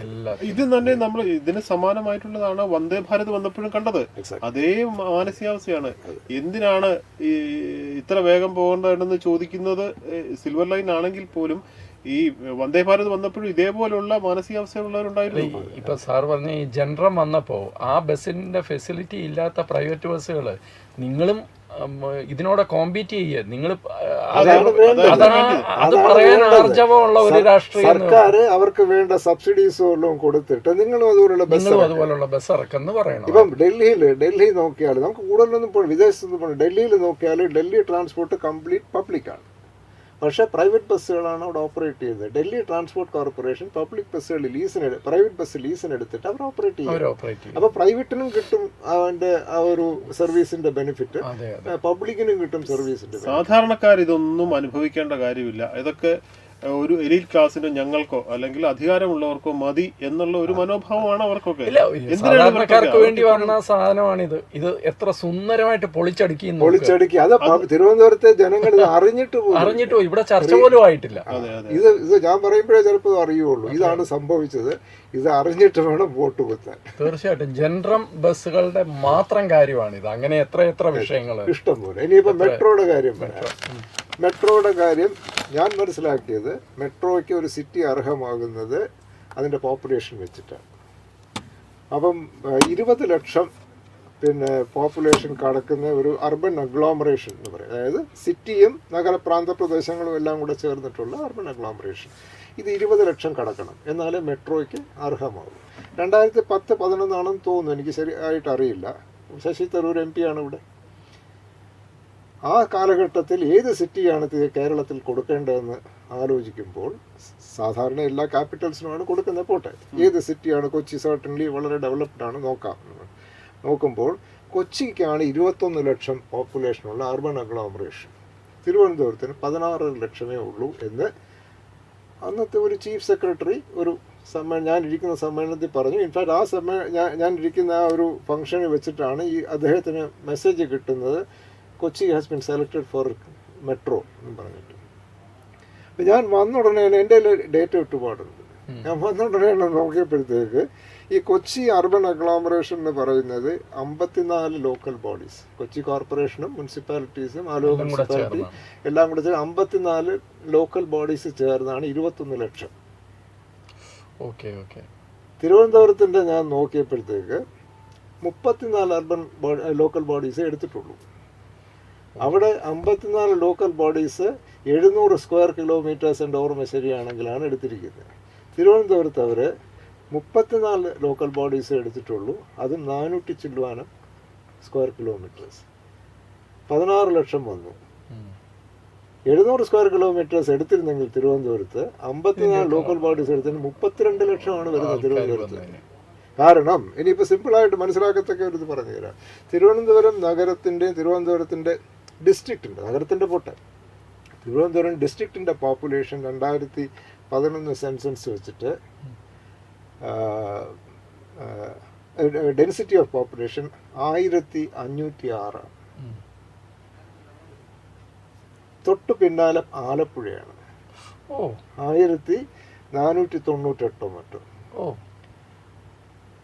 ഇത് തന്നെ നമ്മൾ ഇതിന് സമാനമായിട്ടുള്ളതാണ് വന്ദേ ഭാരത് വന്നപ്പോഴും കണ്ടത്. അതേ മാനസികാവസ്ഥയാണ്. എന്തിനാണ് ഈ ഇത്ര വേഗം പോകേണ്ടതെന്ന് ചോദിക്കുന്നത് സിൽവർ ലൈൻ ആണെങ്കിൽ പോലും ഈ വന്ദേ ഭാരത് വന്നപ്പോഴും ഇതേപോലുള്ള മാനസികാവസ്ഥയുള്ളവരുണ്ടായിരുന്നു. ഇപ്പൊ സാർ പറഞ്ഞ ഈ ജനറം വന്നപ്പോ ആ ബസ്സിന്റെ ഫെസിലിറ്റി ഇല്ലാത്ത പ്രൈവറ്റ് ബസ്സുകള് നിങ്ങളും ഇതിനോട് കോമ്പീറ്റ് ചെയ്യുക. നിങ്ങൾ അത് പറയാൻ ആർജവമുള്ള ഒരു രാഷ്ട്രീയ സർക്കാർ അവർക്ക് വേണ്ട സബ്സിഡീസും എല്ലാം കൊടുത്തിട്ട് നിങ്ങളും അതുപോലുള്ള ബസ് ഇറക്കെന്ന് പറയണം. ഇപ്പം ഡൽഹി നോക്കിയാൽ നമുക്ക് കൂടുതലൊന്നും പോകണം, വിദേശത്തൊന്നും പോകണം. ഡൽഹിയിൽ നോക്കിയാൽ ഡൽഹി ട്രാൻസ്പോർട്ട് കംപ്ലീറ്റ് പബ്ലിക്കാണ്. പക്ഷേ പ്രൈവറ്റ് ബസ്സുകളാണ് അവിടെ ഓപ്പറേറ്റ് ചെയ്യുന്നത്. ഡൽഹി ട്രാൻസ്പോർട്ട് കോർപ്പറേഷൻ പബ്ലിക് ബസ്സുകൾ പ്രൈവറ്റ് ബസ് ലീസിനെടുത്തിട്ട് അവർ ഓപ്പറേറ്റ് ചെയ്യും. അപ്പോൾ പ്രൈവറ്റിനും കിട്ടും അവന്റെ ആ ഒരു സർവീസിന്റെ ബെനിഫിറ്റ്, പബ്ലിക്കിനും കിട്ടും സർവീസിന്റെ. സാധാരണക്കാർ ഇതൊന്നും അനുഭവിക്കേണ്ട കാര്യമില്ല. ഇതൊക്കെ ഒരു എലീറ്റ് ക്ലാസ്സിനോ ഞങ്ങൾക്കോ അല്ലെങ്കിൽ അധികാരമുള്ളവർക്കോ മതി എന്നുള്ള ഒരു മനോഭാവമാണ് അവർക്കൊക്കെ. ഇല്ല, സാധാരണക്കാർക്ക് വേണ്ടി വന്ന സാധനമാണിത്. ഇത് എത്ര സുന്ദരമായിട്ട് പൊളിച്ചടുക്കി. അത് തിരുവനന്തപുരത്തെ ജനങ്ങൾ ഇത് അറിഞ്ഞിട്ട് പോയി. ഇവിടെ ചർച്ച പോലും ആയിട്ടില്ല. ഇത് ഞാൻ പറയുമ്പോഴേ ചിലപ്പോൾ അറിയുള്ളൂ ഇതാണ് സംഭവിച്ചത്. ഇത് അറിഞ്ഞിട്ട് വേണം വോട്ട് കുത്താൻ. തീർച്ചയായിട്ടും ജനറം ബസ്സുകളുടെ മാത്രം കാര്യമാണിത്. അങ്ങനെ എത്ര വിഷയങ്ങൾ ഇഷ്ടം പോലെ. ഇനിയിപ്പോ മെട്രോയുടെ കാര്യം പറയാം. മെട്രോയുടെ കാര്യം ഞാൻ മനസ്സിലാക്കിയത്, മെട്രോയ്ക്ക് ഒരു സിറ്റി അർഹമാകുന്നത് അതിൻ്റെ പോപ്പുലേഷൻ വെച്ചിട്ടാണ്. അപ്പം 20 ലക്ഷം പോപ്പുലേഷൻ കടക്കുന്ന ഒരു അർബൻ അഗ്ലോമറേഷൻ എന്ന് പറയും. അതായത് സിറ്റിയും നഗരപ്രാന്ത പ്രദേശങ്ങളും എല്ലാം കൂടെ ചേർന്നിട്ടുള്ള അർബൻ അഗ്ലോമറേഷൻ. ഇത് 20 ലക്ഷം കടക്കണം എന്നാലേ മെട്രോയ്ക്ക് അർഹമാകും. 2010-11 ആണെന്ന് തോന്നുന്നു, എനിക്ക് ശരിയായിട്ട് അറിയില്ല. ശശി തരൂർ MP ആണ് ഇവിടെ. ആ കാലഘട്ടത്തിൽ ഏത് സിറ്റിയാണ് കേരളത്തിൽ കൊടുക്കേണ്ടതെന്ന് ആലോചിക്കുമ്പോൾ സാധാരണ എല്ലാ ക്യാപിറ്റൽസിനുമാണ് കൊടുക്കുന്നത്. പോട്ടെ, ഏത് സിറ്റിയാണ്? കൊച്ചി സർട്ടൻലി വളരെ ഡെവലപ്ഡ് ആണ്, നോക്കുമ്പോൾ കൊച്ചിക്കാണ് 21 ലക്ഷം പോപ്പുലേഷനുള്ള അർബൻ അഗ്ലോമറേഷൻ. തിരുവനന്തപുരത്തിന് 16 ലക്ഷമേ ഉള്ളൂ എന്ന് അന്നത്തെ ഒരു ചീഫ് സെക്രട്ടറി ഒരു ഞാനിരിക്കുന്ന സമ്മേളനത്തിൽ പറഞ്ഞു. ഇൻഫാക്ട് ഞാനിരിക്കുന്ന ആ ഒരു ഫംഗ്ഷനിൽ വെച്ചിട്ടാണ് അദ്ദേഹത്തിന് മെസ്സേജ് കിട്ടുന്നത്, Kochi has been selected four metro എന്ന് പറഞ്ഞിട്ട്. അപ്പം ഞാൻ വന്ന ഉടനെ എൻ്റെ ഡേറ്റ ഇട്ടുപാടുണ്ട്. ഞാൻ വന്ന ഉടനെ നോക്കിയപ്പോഴത്തേക്ക് ഈ കൊച്ചി അർബൻ അഗ്ലോമറേഷൻ എന്ന് പറയുന്നത് 54 ലോക്കൽ ബോഡീസ്, കൊച്ചി കോർപ്പറേഷനും മുനിസിപ്പാലിറ്റീസും ആലുവ മുനിസിപ്പാലിറ്റി എല്ലാം കൂടെ ചേർന്ന് 54 ലോക്കൽ ബോഡീസ് ചേർന്നാണ് 21 ലക്ഷം. തിരുവനന്തപുരത്തിൻ്റെ ഞാൻ നോക്കിയപ്പോഴത്തേക്ക് 34 അർബൻ ലോക്കൽ ബോഡീസ് എടുത്തിട്ടുള്ളൂ. അവിടെ 54 ലോക്കൽ ബോഡീസ് 700 സ്ക്വയർ കിലോമീറ്റേഴ്സ് എൻ്റെ ഓർമ്മ ശരിയാണെങ്കിലാണ് എടുത്തിരിക്കുന്നത്. തിരുവനന്തപുരത്ത് അവർ 34 ലോക്കൽ ബോഡീസ് എടുത്തിട്ടുള്ളൂ, അതും 400 ചില്ലുവാനം സ്ക്വയർ കിലോമീറ്റേഴ്സ്. 16 ലക്ഷം വന്നു. 700 സ്ക്വയർ കിലോമീറ്റേഴ്സ് എടുത്തിരുന്നെങ്കിൽ തിരുവനന്തപുരത്ത് 54 ലോക്കൽ ബോഡീസ് എടുത്തതിന് 32 ലക്ഷമാണ് വരുന്നത് തിരുവനന്തപുരത്ത്. കാരണം ഇനിയിപ്പോൾ സിമ്പിളായിട്ട് മനസ്സിലാക്കത്തക്ക ഒരു ഇത് പറഞ്ഞുതരാം. തിരുവനന്തപുരം തിരുവനന്തപുരത്തിൻ്റെ ഡിസ്ട്രിക്റ്റിൻ്റെ, നഗരത്തിൻ്റെ പോട്ടെ, തിരുവനന്തപുരം ഡിസ്ട്രിക്റ്റിൻ്റെ പോപ്പുലേഷൻ 2011 സെൻസസ് വെച്ചിട്ട് ഡെൻസിറ്റി ഓഫ് പോപ്പുലേഷൻ 1506. തൊട്ട് പിന്നാലെ ആലപ്പുഴയാണ് 1498 മറ്റും.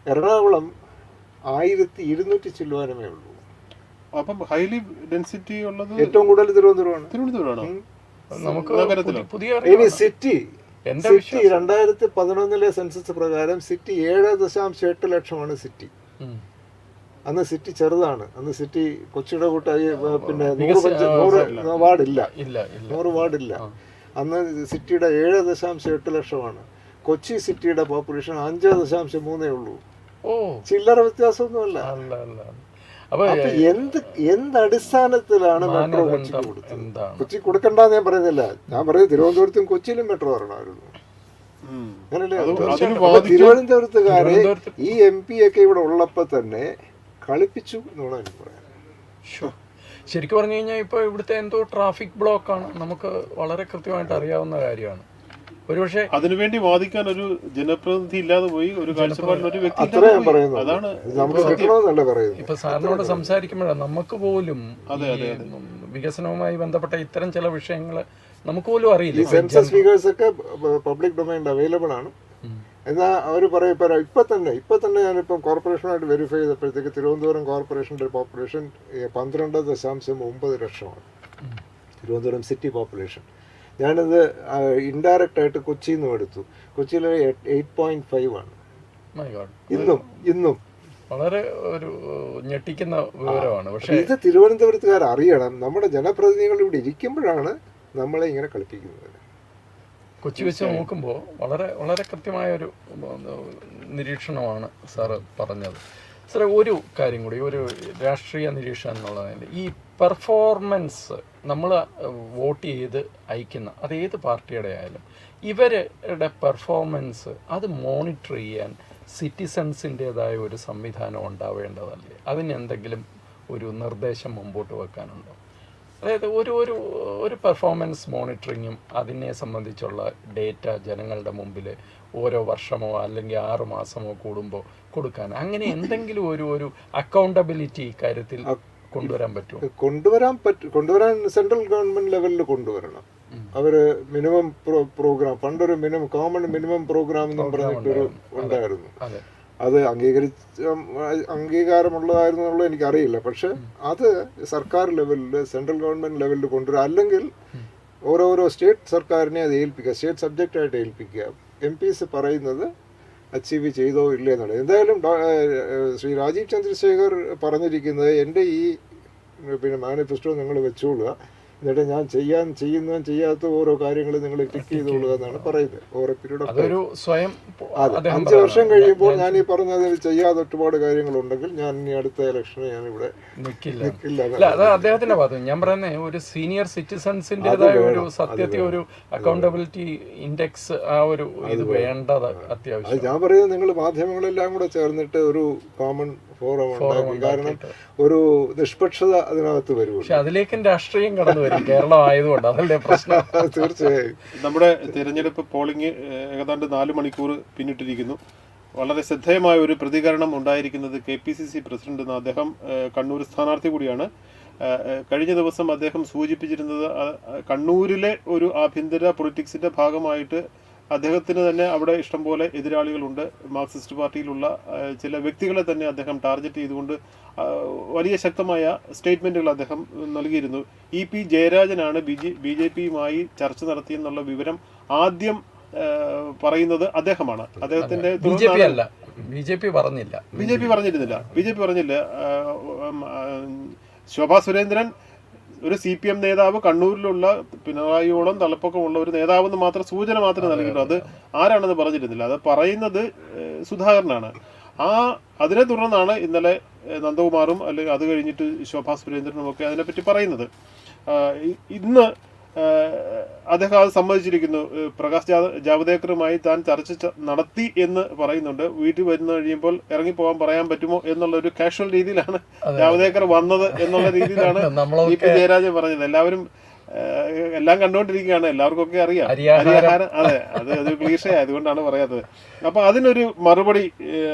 എറണാകുളം 1200 ചില്ലുവാനമേ ഉള്ളൂ. അപ്പം ഹൈലി ഡെൻസിറ്റി ഉള്ളത് ഏറ്റവും കൂടുതൽ തിരുവനന്തപുരമാണ്. ഇനി സിറ്റി 2011 സെൻസസ് പ്രകാരം സിറ്റി 7.8 ലക്ഷമാണ് സിറ്റി. അന്ന് സിറ്റി ചെറുതാണ്. അന്ന് സിറ്റി കൊച്ചിയുടെ കൂട്ടായി 100 വാർഡില്ല. അന്ന് സിറ്റിയുടെ 7.8 ലക്ഷമാണ്. കൊച്ചി സിറ്റിയുടെ പോപ്പുലേഷൻ 5.3 ഉള്ളൂ. ചില്ലറ വ്യത്യാസമൊന്നുമല്ല. എന്ത് അടിസ്ഥാനത്തിലാണ് മെട്രോ കൊച്ചിക്ക് കൊടുത്തത്? കൊച്ചി കൊടുക്കണ്ടെന്ന് ഞാൻ പറയുന്നില്ല. ഞാൻ പറയുന്നത് തിരുവനന്തപുരത്തും കൊച്ചിയിലും മെട്രോ വരണമായിരുന്നു. തിരുവനന്തപുരത്തുകാരെ ഈ MP ഒക്കെ ഇവിടെ ഉള്ളപ്പോൾ തന്നെ കളിപ്പിച്ചു എന്നാണ് എനിക്ക് പറയാൻ. ശരിക്കും പറഞ്ഞു കഴിഞ്ഞാൽ ഇപ്പോൾ ഇവിടുത്തെ എന്തോ ട്രാഫിക് ബ്ലോക്കാണ്, നമുക്ക് വളരെ കൃത്യമായിട്ട് അറിയാവുന്ന കാര്യമാണ്. ഒരുപക്ഷെ അതിനുവേണ്ടി വാദിക്കാൻ ഒരു ജനപ്രതിനിധി ഇല്ലാതെ പോയി, ഒരു കാഴ്ചപ്പാടിൽ ഒരു വ്യക്തി. അതാണ് ഇപ്പൊ സാറിനോട് സംസാരിക്കുമ്പോഴാണ് നമുക്ക് പോലും വികസനവുമായി ബന്ധപ്പെട്ട ഇത്തരം ചില വിഷയങ്ങൾ നമുക്ക് പോലും അറിയില്ല. സെൻസസ് ഫിഗേഴ്സ് ഒക്കെ പബ്ലിക് ഡൊമൈനിൽ അവൈലബിൾ ആണ്. എന്നാൽ അവർ പറയും ഇപ്പം തന്നെ ഞാനിപ്പം കോർപ്പറേഷനായിട്ട് വെരിഫൈ ചെയ്തപ്പോഴത്തേക്ക് തിരുവനന്തപുരം കോർപ്പറേഷൻ്റെ പോപ്പുലേഷൻ 12.9 ലക്ഷമാണ്. Thiruvananthapuram city population. ഞാനത് ഇൻഡയറക്റ്റ് ആയിട്ട് കൊച്ചിയിൽ നിന്നും എടുത്തു. കൊച്ചിയിൽ 8.5 ആണ് ഇന്നും. വളരെ ഒരു ഞെട്ടിക്കുന്ന വിവരമാണ്. പക്ഷേ ഇത് തിരുവനന്തപുരത്തുകാർ അറിയണം. നമ്മുടെ ജനപ്രതിനിധികൾ ഇവിടെ ഇരിക്കുമ്പോഴാണ് നമ്മളെ ഇങ്ങനെ കളിപ്പിക്കുന്നത്. കൊച്ചി വെച്ച് നോക്കുമ്പോൾ വളരെ വളരെ കൃത്യമായൊരു നിരീക്ഷണമാണ് സാറ് പറഞ്ഞത്. സാറേ, ഒരു കാര്യം കൂടി, ഒരു രാഷ്ട്രീയ നിരീക്ഷണം എന്നുള്ളതിൽ ഈ പെർഫോമൻസ് നമ്മൾ വോട്ട് ചെയ്ത് അയക്കുന്ന അതേത് പാർട്ടിയുടെ ആയാലും ഇവരുടെ പെർഫോമൻസ് അത് മോണിറ്റർ ചെയ്യാൻ സിറ്റിസൺസിൻ്റേതായ ഒരു സംവിധാനം ഉണ്ടാവേണ്ടതല്ലേ? അതിന് എന്തെങ്കിലും ഒരു നിർദ്ദേശം മുമ്പോട്ട് വെക്കാനുണ്ടോ? അതായത് ഒരു പെർഫോമൻസ് മോണിറ്ററിങ്ങും അതിനെ സംബന്ധിച്ചുള്ള ഡേറ്റ ജനങ്ങളുടെ മുമ്പിൽ ഓരോ വർഷമോ അല്ലെങ്കിൽ 6 മാസമോ കൂടുമ്പോൾ കൊടുക്കാൻ അങ്ങനെ എന്തെങ്കിലും ഒരു അക്കൗണ്ടബിലിറ്റി ഇക്കാര്യത്തിൽ കൊണ്ടുവരാൻ പറ്റുമോ? കൊണ്ടുവരാൻ സെൻട്രൽ ഗവൺമെന്റ് ലെവലിൽ കൊണ്ടുവരണം. അവർ മിനിമം പ്രോഗ്രാം പണ്ടൊരു കോമൺ മിനിമം പ്രോഗ്രാം എന്നും പറഞ്ഞിട്ടൊരു ഉണ്ടായിരുന്നു. അത് അംഗീകാരമുള്ളതായിരുന്നു എന്നുള്ളത് എനിക്കറിയില്ല. പക്ഷെ അത് സർക്കാർ ലെവലിൽ സെൻട്രൽ ഗവൺമെന്റ് ലെവലിൽ കൊണ്ടുവരിക, അല്ലെങ്കിൽ ഓരോരോ സ്റ്റേറ്റ് സർക്കാരിനെ അത് ഏൽപ്പിക്കുക, സ്റ്റേറ്റ് സബ്ജക്റ്റായിട്ട് ഏൽപ്പിക്കുക. MPs പറയുന്നത് അച്ചീവ് ചെയ്തോ ഇല്ലേ എന്നുള്ളത്. എന്തായാലും ശ്രീ രാജീവ് ചന്ദ്രശേഖർ പറഞ്ഞിരിക്കുന്നത് എൻ്റെ ഈ മാനിഫെസ്റ്റോ നിങ്ങൾ വെച്ചോളുക, എന്നിട്ട് ഞാൻ ചെയ്യുന്നതും ചെയ്യാത്ത ഓരോ കാര്യങ്ങൾ നിങ്ങൾ ടിക്ക് ചെയ്തോളുക എന്നാണ് പറയുന്നത്. ഓരോ പീരീഡ് ഓഫ് സ്വയം 5 വർഷം കഴിയുമ്പോൾ ഞാൻ ഈ പറഞ്ഞതിൽ ചെയ്യാതെ ഒരുപാട് കാര്യങ്ങളുണ്ടെങ്കിൽ ഞാൻ ഇനി അടുത്ത ഇലക്ഷന് ഞാൻ ഇവിടെ നിൽക്കില്ല. അത് അദ്ദേഹത്തിന്റെ ഭാഗത്ത് ഞാൻ പറയുന്നത് ഒരു സീനിയർ സിറ്റിസൺസിൻ്റെതായ ഒരു സത്യത്തെ ഒരു അക്കൗണ്ടബിലിറ്റി ഇൻഡെക്സ് ആ ഒരു ഇത് വേണ്ടത് അത്യാവശ്യം. ഞാൻ പറയുന്നത് നിങ്ങൾ മാധ്യമങ്ങളെല്ലാം കൂടെ ചേർന്നിട്ട് ഒരു കോമൺ ഫോറം ഉണ്ടാക്കി. കാരണം ഒരു നിഷ്പക്ഷത അതിനകത്ത് വരും. പക്ഷെ അതിലേക്കും രാഷ്ട്രീയം കടന്നു വരും കേരളം ആയതുകൊണ്ട്, അതല്ലേ പ്രശ്നം. തീർച്ചയായും നമ്മുടെ തിരഞ്ഞെടുപ്പ് പോളിംഗ് ഏതാണ്ട് 4 മണിക്കൂർ പിന്നിട്ടിരിക്കുന്നു. വളരെ ശ്രദ്ധേയമായ ഒരു പ്രതികരണം ഉണ്ടായിരിക്കുന്നത് KPCC പ്രസിഡന്റ്, അദ്ദേഹം കണ്ണൂർ സ്ഥാനാർത്ഥി കൂടിയാണ്. കഴിഞ്ഞ ദിവസം അദ്ദേഹം സൂചിപ്പിച്ചിരുന്നത് കണ്ണൂരിലെ ഒരു ആഭ്യന്തര പൊളിറ്റിക്സിന്റെ ഭാഗമായിട്ട് അദ്ദേഹത്തിന് തന്നെ അവിടെ ഇഷ്ടംപോലെ എതിരാളികളുണ്ട്. മാർക്സിസ്റ്റ് പാർട്ടിയിലുള്ള ചില വ്യക്തികളെ തന്നെ അദ്ദേഹം ടാർഗറ്റ് ചെയ്തുകൊണ്ട് വലിയ ശക്തമായ സ്റ്റേറ്റ്മെൻറ്റുകൾ അദ്ദേഹം നൽകിയിരുന്നു. EP ജയരാജനാണ് BJPയുമായി ചർച്ച നടത്തിയെന്നുള്ള വിവരം ആദ്യം പറയുന്നത് അദ്ദേഹമാണ്. അദ്ദേഹത്തിന്റെ BJP പറഞ്ഞിരുന്നില്ല. ശോഭാ സുരേന്ദ്രൻ ഒരു CPM നേതാവ്, കണ്ണൂരിലുള്ള പിണറായിയോളം തലപ്പൊക്കമുള്ള ഒരു നേതാവെന്ന് മാത്രം സൂചന മാത്രമേ നൽകിയിട്ടുള്ളൂ. അത് ആരാണെന്ന് പറഞ്ഞിരുന്നില്ല. അത് പറയുന്നത് സുധാകരനാണ്. അതിനെ തുടർന്നാണ് ഇന്നലെ നന്ദകുമാറും അല്ലെങ്കിൽ അത് കഴിഞ്ഞിട്ട് ശോഭാ സുരേന്ദ്രനും ഒക്കെ അതിനെപ്പറ്റി പറയുന്നത്. ഇന്ന് അദ്ദേഹം അത് സമ്മതിച്ചിരിക്കുന്നു. പ്രകാശ് ജാവ്ദേക്കറുമായി താൻ ചർച്ച നടത്തി എന്ന് പറയുന്നുണ്ട്. വീട്ടിൽ വരുന്ന കഴിയുമ്പോൾ ഇറങ്ങിപ്പോകാൻ പറയാൻ പറ്റുമോ എന്നുള്ള ഒരു കാഷ്വൽ രീതിയിലാണ് ജാവ്ദേക്കർ വന്നത് എന്നുള്ള രീതിയിലാണ് EP ജയരാജൻ പറഞ്ഞത്. എല്ലാവരും എല്ലാം കണ്ടുകൊണ്ടിരിക്കുകയാണ്, എല്ലാവർക്കും ഒക്കെ അറിയാം ഹരിയാഹാരം. അതെ, അത് ക്ലീഷേ ആയതുകൊണ്ടാണ് പറയാത്തത്. അപ്പൊ അതിനൊരു മറുപടി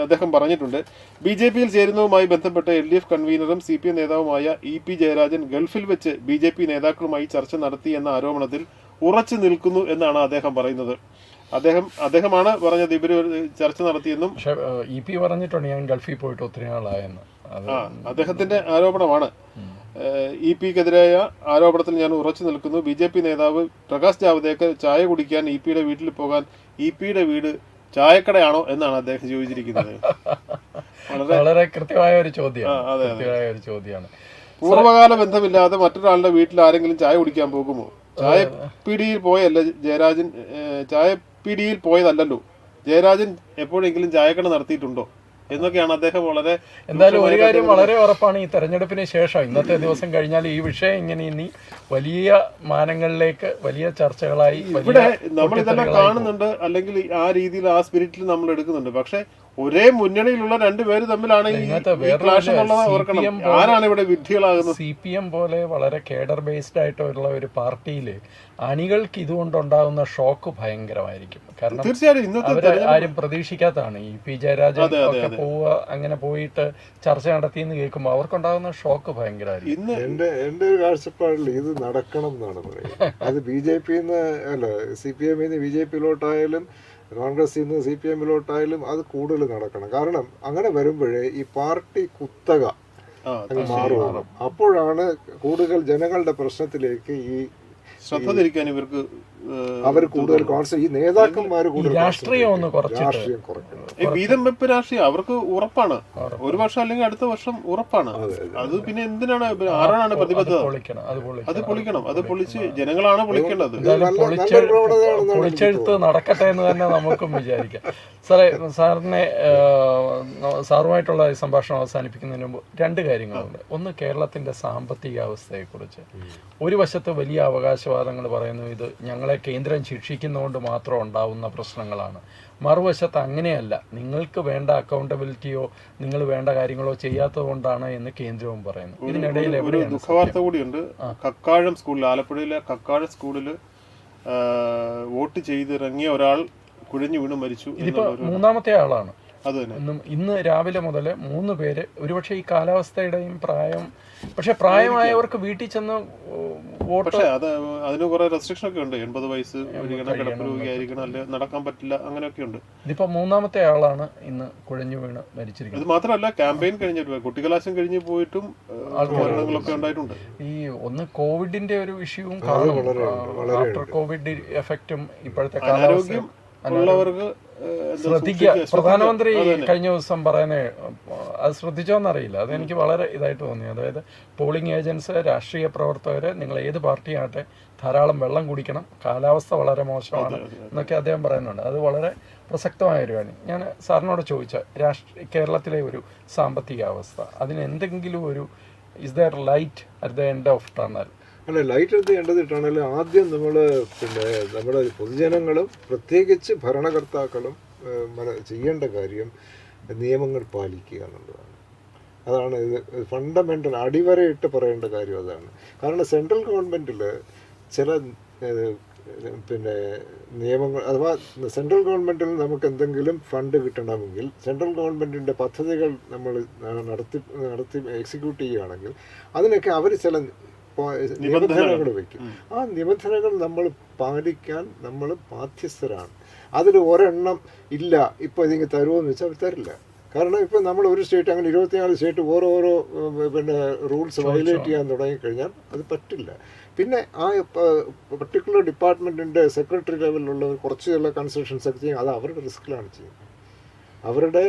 അദ്ദേഹം പറഞ്ഞിട്ടുണ്ട്. BJPയിൽ ചേരുന്നതുമായി ബന്ധപ്പെട്ട് LDF കൺവീനറും CPM നേതാവുമായ EP ജയരാജൻ ഗൾഫിൽ വെച്ച് BJP നേതാക്കളുമായി ചർച്ച നടത്തി എന്ന ആരോപണത്തിൽ ഉറച്ചു നിൽക്കുന്നു എന്നാണ് അദ്ദേഹം പറയുന്നത്. അദ്ദേഹമാണ് പറഞ്ഞത് ഇവര് ചർച്ച നടത്തിയെന്നും. EP പറഞ്ഞിട്ടുണ്ട് ഞാൻ ഗൾഫിൽ പോയിട്ട് ഒത്തിരി നാളായെന്ന്. അദ്ദേഹത്തിന്റെ ആരോപണമാണ്. EP-ക്കെതിരായ ആരോപണത്തിൽ ഞാൻ ഉറച്ചു നിൽക്കുന്നു. BJP നേതാവ് പ്രകാശ് ജാവ്ദേക്കർ ചായ കുടിക്കാൻ EP-യുടെ വീട്ടിൽ പോകാൻ EP-യുടെ വീട് ചായക്കടയാണോ എന്നാണ് അദ്ദേഹം ചോദിച്ചിരിക്കുന്നത്. വളരെ കൃത്യമായ ഒരു ചോദ്യമാണ്. പൂർവ്വകാല ബന്ധമില്ലാതെ മറ്റൊരാളുടെ വീട്ടിൽ ആരെങ്കിലും ചായ കുടിക്കാൻ പോകുമോ? ചായപ്പീടിയിൽ പോയല്ല ജയരാജൻ, ചായപ്പീടിയിൽ പോയതല്ലല്ലോ. ജയരാജൻ എപ്പോഴെങ്കിലും ചായക്കട നടത്തിയിട്ടുണ്ടോ എന്നൊക്കെയാണ് അദ്ദേഹം വളരെ. എന്തായാലും ഒരു കാര്യം വളരെ ഉറപ്പാണ്, ഈ തെരഞ്ഞെടുപ്പിന് ശേഷം ഇന്നത്തെ ദിവസം കഴിഞ്ഞാൽ ഈ വിഷയം ഇങ്ങനെ ഇനി വലിയ മാനങ്ങളിലേക്ക് വലിയ ചർച്ചകളായി ഇവിടെ നമ്മൾ ഇതെല്ലാം കാണുന്നുണ്ട്, അല്ലെങ്കിൽ ആ രീതിയിൽ ആ സ്പിരിറ്റിൽ നമ്മൾ എടുക്കുന്നുണ്ട്. പക്ഷെ ഒരേ മുന്നണിയിലുള്ള രണ്ടുപേര് തമ്മിലാണ് ഈ ക്ലാഷ് എന്നുള്ളത് ഓർക്കണം. ആരാണ് ഇവിടെ വിഡ്ഢികളാകുന്നത്? CPM പോലെ വളരെ കേഡർ ബേസ്ഡ് ആയിട്ടുള്ള ഒരു പാർട്ടിയിൽ അണികൾക്ക് ഇതുകൊണ്ടുണ്ടാകുന്ന ഷോക്ക് ഭയങ്കരമായിരിക്കും. കാരണം അവര് ആരും പ്രതീക്ഷിക്കാത്തതാണ്. EP ജയരാജൻ ഒക്കെ പോവുക, അങ്ങനെ പോയിട്ട് ചർച്ച നടത്തിയെന്ന് കേൾക്കുമ്പോൾ അവർക്കുണ്ടാകുന്ന ഷോക്ക് ഭയങ്കരമായിരിക്കും. എന്റെ ഒരു കാഴ്ചപ്പാടിൽ ഇത് നടക്കണം എന്നാണ് പറയുന്നത്. അത് BJP-ന്ന് അല്ല, CPM-ന്ന് BJP-യിലോട്ടായാലും കോൺഗ്രസിൽ നിന്ന് CPM-യിലോട്ടായാലും അത് കൂടുതൽ നടക്കണം. കാരണം അങ്ങനെ വരുമ്പോഴേ ഈ പാർട്ടി കുത്തക മാറും. അപ്പോഴാണ് കൂടുതൽ ജനങ്ങളുടെ പ്രശ്നത്തിലേക്ക് ഈ ശ്രദ്ധ തിരിക്കാൻ ഇവർക്ക് അവർ കൂടുതൽ ഈ നേതാക്കന്മാർ കൂടുതൽ രാഷ്ട്രീയം കുറയ്ക്കണം. ഈ വീതം വെപ്പ് രാഷ്ട്രീയം അവർക്ക് ഉറപ്പാണ്. ഒരു വർഷം അല്ലെങ്കിൽ അടുത്ത വർഷം ഉറപ്പാണ്. അത് പിന്നെ എന്തിനാണ്, ആരാണ് പ്രതിബദ്ധത? അത് പൊളിക്കണം. അത് പൊളിച്ച് ജനങ്ങളാണ് പൊളിക്കേണ്ടത്. പൊളിച്ചെഴുത്ത് നടക്കട്ടെ എന്ന് തന്നെ നമുക്കും വിചാരിക്കാം. സാറേ, സാറുമായിട്ടുള്ള ഈ സംഭാഷണം അവസാനിപ്പിക്കുന്നതിന് മുമ്പ് 2 കാര്യങ്ങളുണ്ട്. ഒന്ന്, കേരളത്തിന്റെ സാമ്പത്തിക അവസ്ഥയെക്കുറിച്ച്. ഒരു വശത്ത് വലിയ അവകാശ അവകാശവാദങ്ങൾ പറയുന്നു ഇത് ഞങ്ങളെ കേന്ദ്രം ശിക്ഷിക്കുന്നതുകൊണ്ട് മാത്രം ഉണ്ടാവുന്ന പ്രശ്നങ്ങളാണ്. മറുവശത്ത് അങ്ങനെയല്ല, നിങ്ങൾക്ക് വേണ്ട അക്കൗണ്ടബിലിറ്റിയോ നിങ്ങൾ വേണ്ട കാര്യങ്ങളോ ചെയ്യാത്തത് കൊണ്ടാണ് എന്ന് കേന്ദ്രവും പറയുന്നു. ഇതിനിടയിൽ ഒരു ദുഃഖവാർത്ത കൂടിയുണ്ട്. കക്കാഴം സ്കൂളിൽ, ആലപ്പുഴയിലെ കക്കാഴം സ്കൂളിൽ വോട്ട് ചെയ്തിറങ്ങിയ ഒരാൾ കുഴഞ്ഞു വീണ് മരിച്ചു. ഇതിപ്പോ മൂന്നാമത്തെ ആളാണ്. അത് തന്നെ ഇന്ന് രാവിലെ മുതൽ 3 പേര്, ഒരുപക്ഷെ ഈ കാലാവസ്ഥയുടെയും പക്ഷെ പ്രായമായവർക്ക് വീട്ടിൽ ചെന്ന് വോട്ട്, പക്ഷേ അതിന് കുറെ റെസ്ട്രിക്ഷൻ ഒക്കെ ഉണ്ട്. 80 വയസ്സ് കിടപ്പ് രോഗിയായിരിക്കണം, അല്ലെ നടക്കാൻ പറ്റില്ല, അങ്ങനെയൊക്കെ ഉണ്ട്. ഇതിപ്പോ മൂന്നാമത്തെ ആളാണ് ഇന്ന് കുഴഞ്ഞു വീണ് മരിച്ചിരിക്കുന്നത്. ഇത് മാത്രമല്ല, ക്യാമ്പയിൻ കഴിഞ്ഞിട്ട് കുട്ടിക്കലാശം കഴിഞ്ഞ് പോയിട്ടും മരണങ്ങളൊക്കെ ഉണ്ടായിട്ടുണ്ട്. ഈ ഒന്ന് കോവിഡിന്റെ ഒരു ഇഷ്യൂവും കാണും, ആഫ്റ്റർ കോവിഡ് എഫക്റ്റും ഇപ്പോഴത്തെ അനാരോഗ്യം ഉള്ളവർക്ക് ശ്രദ്ധിക്കുക. പ്രധാനമന്ത്രി കഴിഞ്ഞ ദിവസം പറയുന്നത് അത് ശ്രദ്ധിച്ചോന്നറിയില്ല, അതെനിക്ക് വളരെ ഇതായിട്ട് തോന്നി. അതായത് പോളിംഗ് ഏജൻസ്, രാഷ്ട്രീയ പ്രവർത്തകർ, നിങ്ങൾ ഏത് പാർട്ടിയാകട്ടെ ധാരാളം വെള്ളം കുടിക്കണം, കാലാവസ്ഥ വളരെ മോശമാണ് എന്നൊക്കെ അദ്ദേഹം പറയുന്നുണ്ട്. അത് വളരെ പ്രസക്തമായൊരു കാര്യം. ഞാൻ സാറിനോട് ചോദിച്ച കേരളത്തിലെ ഒരു സാമ്പത്തിക അവസ്ഥ, അതിന് എന്തെങ്കിലും ഒരു is there light at the end of tunnel? അല്ല, ലൈറ്റ് എടുത്ത് കണ്ടതിട്ടാണെങ്കിൽ ആദ്യം നമ്മുടെ പൊതുജനങ്ങളും പ്രത്യേകിച്ച് ഭരണകർത്താക്കളും ചെയ്യേണ്ട കാര്യം നിയമങ്ങൾ പാലിക്കുക എന്നുള്ളതാണ്. അതാണ് ഇത് ഫണ്ടമെൻ്റൽ അടിവരയിട്ട് പറയേണ്ട കാര്യം അതാണ്. കാരണം സെൻട്രൽ ഗവൺമെൻറ്റിൽ ചില നിയമങ്ങൾ, അഥവാ സെൻട്രൽ ഗവൺമെൻറ്റിൽ നമുക്ക് എന്തെങ്കിലും ഫണ്ട് കിട്ടണമെങ്കിൽ സെൻട്രൽ ഗവൺമെൻറ്റിൻ്റെ പദ്ധതികൾ നമ്മൾ നടത്തി എക്സിക്യൂട്ട് ചെയ്യുകയാണെങ്കിൽ അതിനൊക്കെ അവർ ചില നിബന്ധനകൾ വയ്ക്കും. ആ നിബന്ധനകൾ നമ്മൾ പാലിക്കാൻ നമ്മൾ ബാധ്യസ്ഥരാണ്. അതിൽ ഒരെണ്ണം ഇല്ല, ഇപ്പോൾ ഇതിങ്ങനെ തരുമോയെന്ന് വെച്ചാൽ അവർ തരില്ല. കാരണം ഇപ്പോൾ നമ്മൾ ഒരു സ്റ്റേറ്റ്, അങ്ങനെ 24 സ്റ്റേറ്റ് ഓരോ റൂൾസ് വയലേറ്റ് ചെയ്യാൻ തുടങ്ങിക്കഴിഞ്ഞാൽ അത് പറ്റില്ല. പിന്നെ ആ പർട്ടിക്കുലർ ഡിപ്പാർട്ട്മെൻറ്റിൻ്റെ സെക്രട്ടറി ലെവലിലുള്ള കുറച്ച് ചില കൺസെഷൻസ് ഒക്കെ ചെയ്യും, അത് അവരുടെ റിസ്കിലാണ് ചെയ്യുന്നത്. അവരുടെ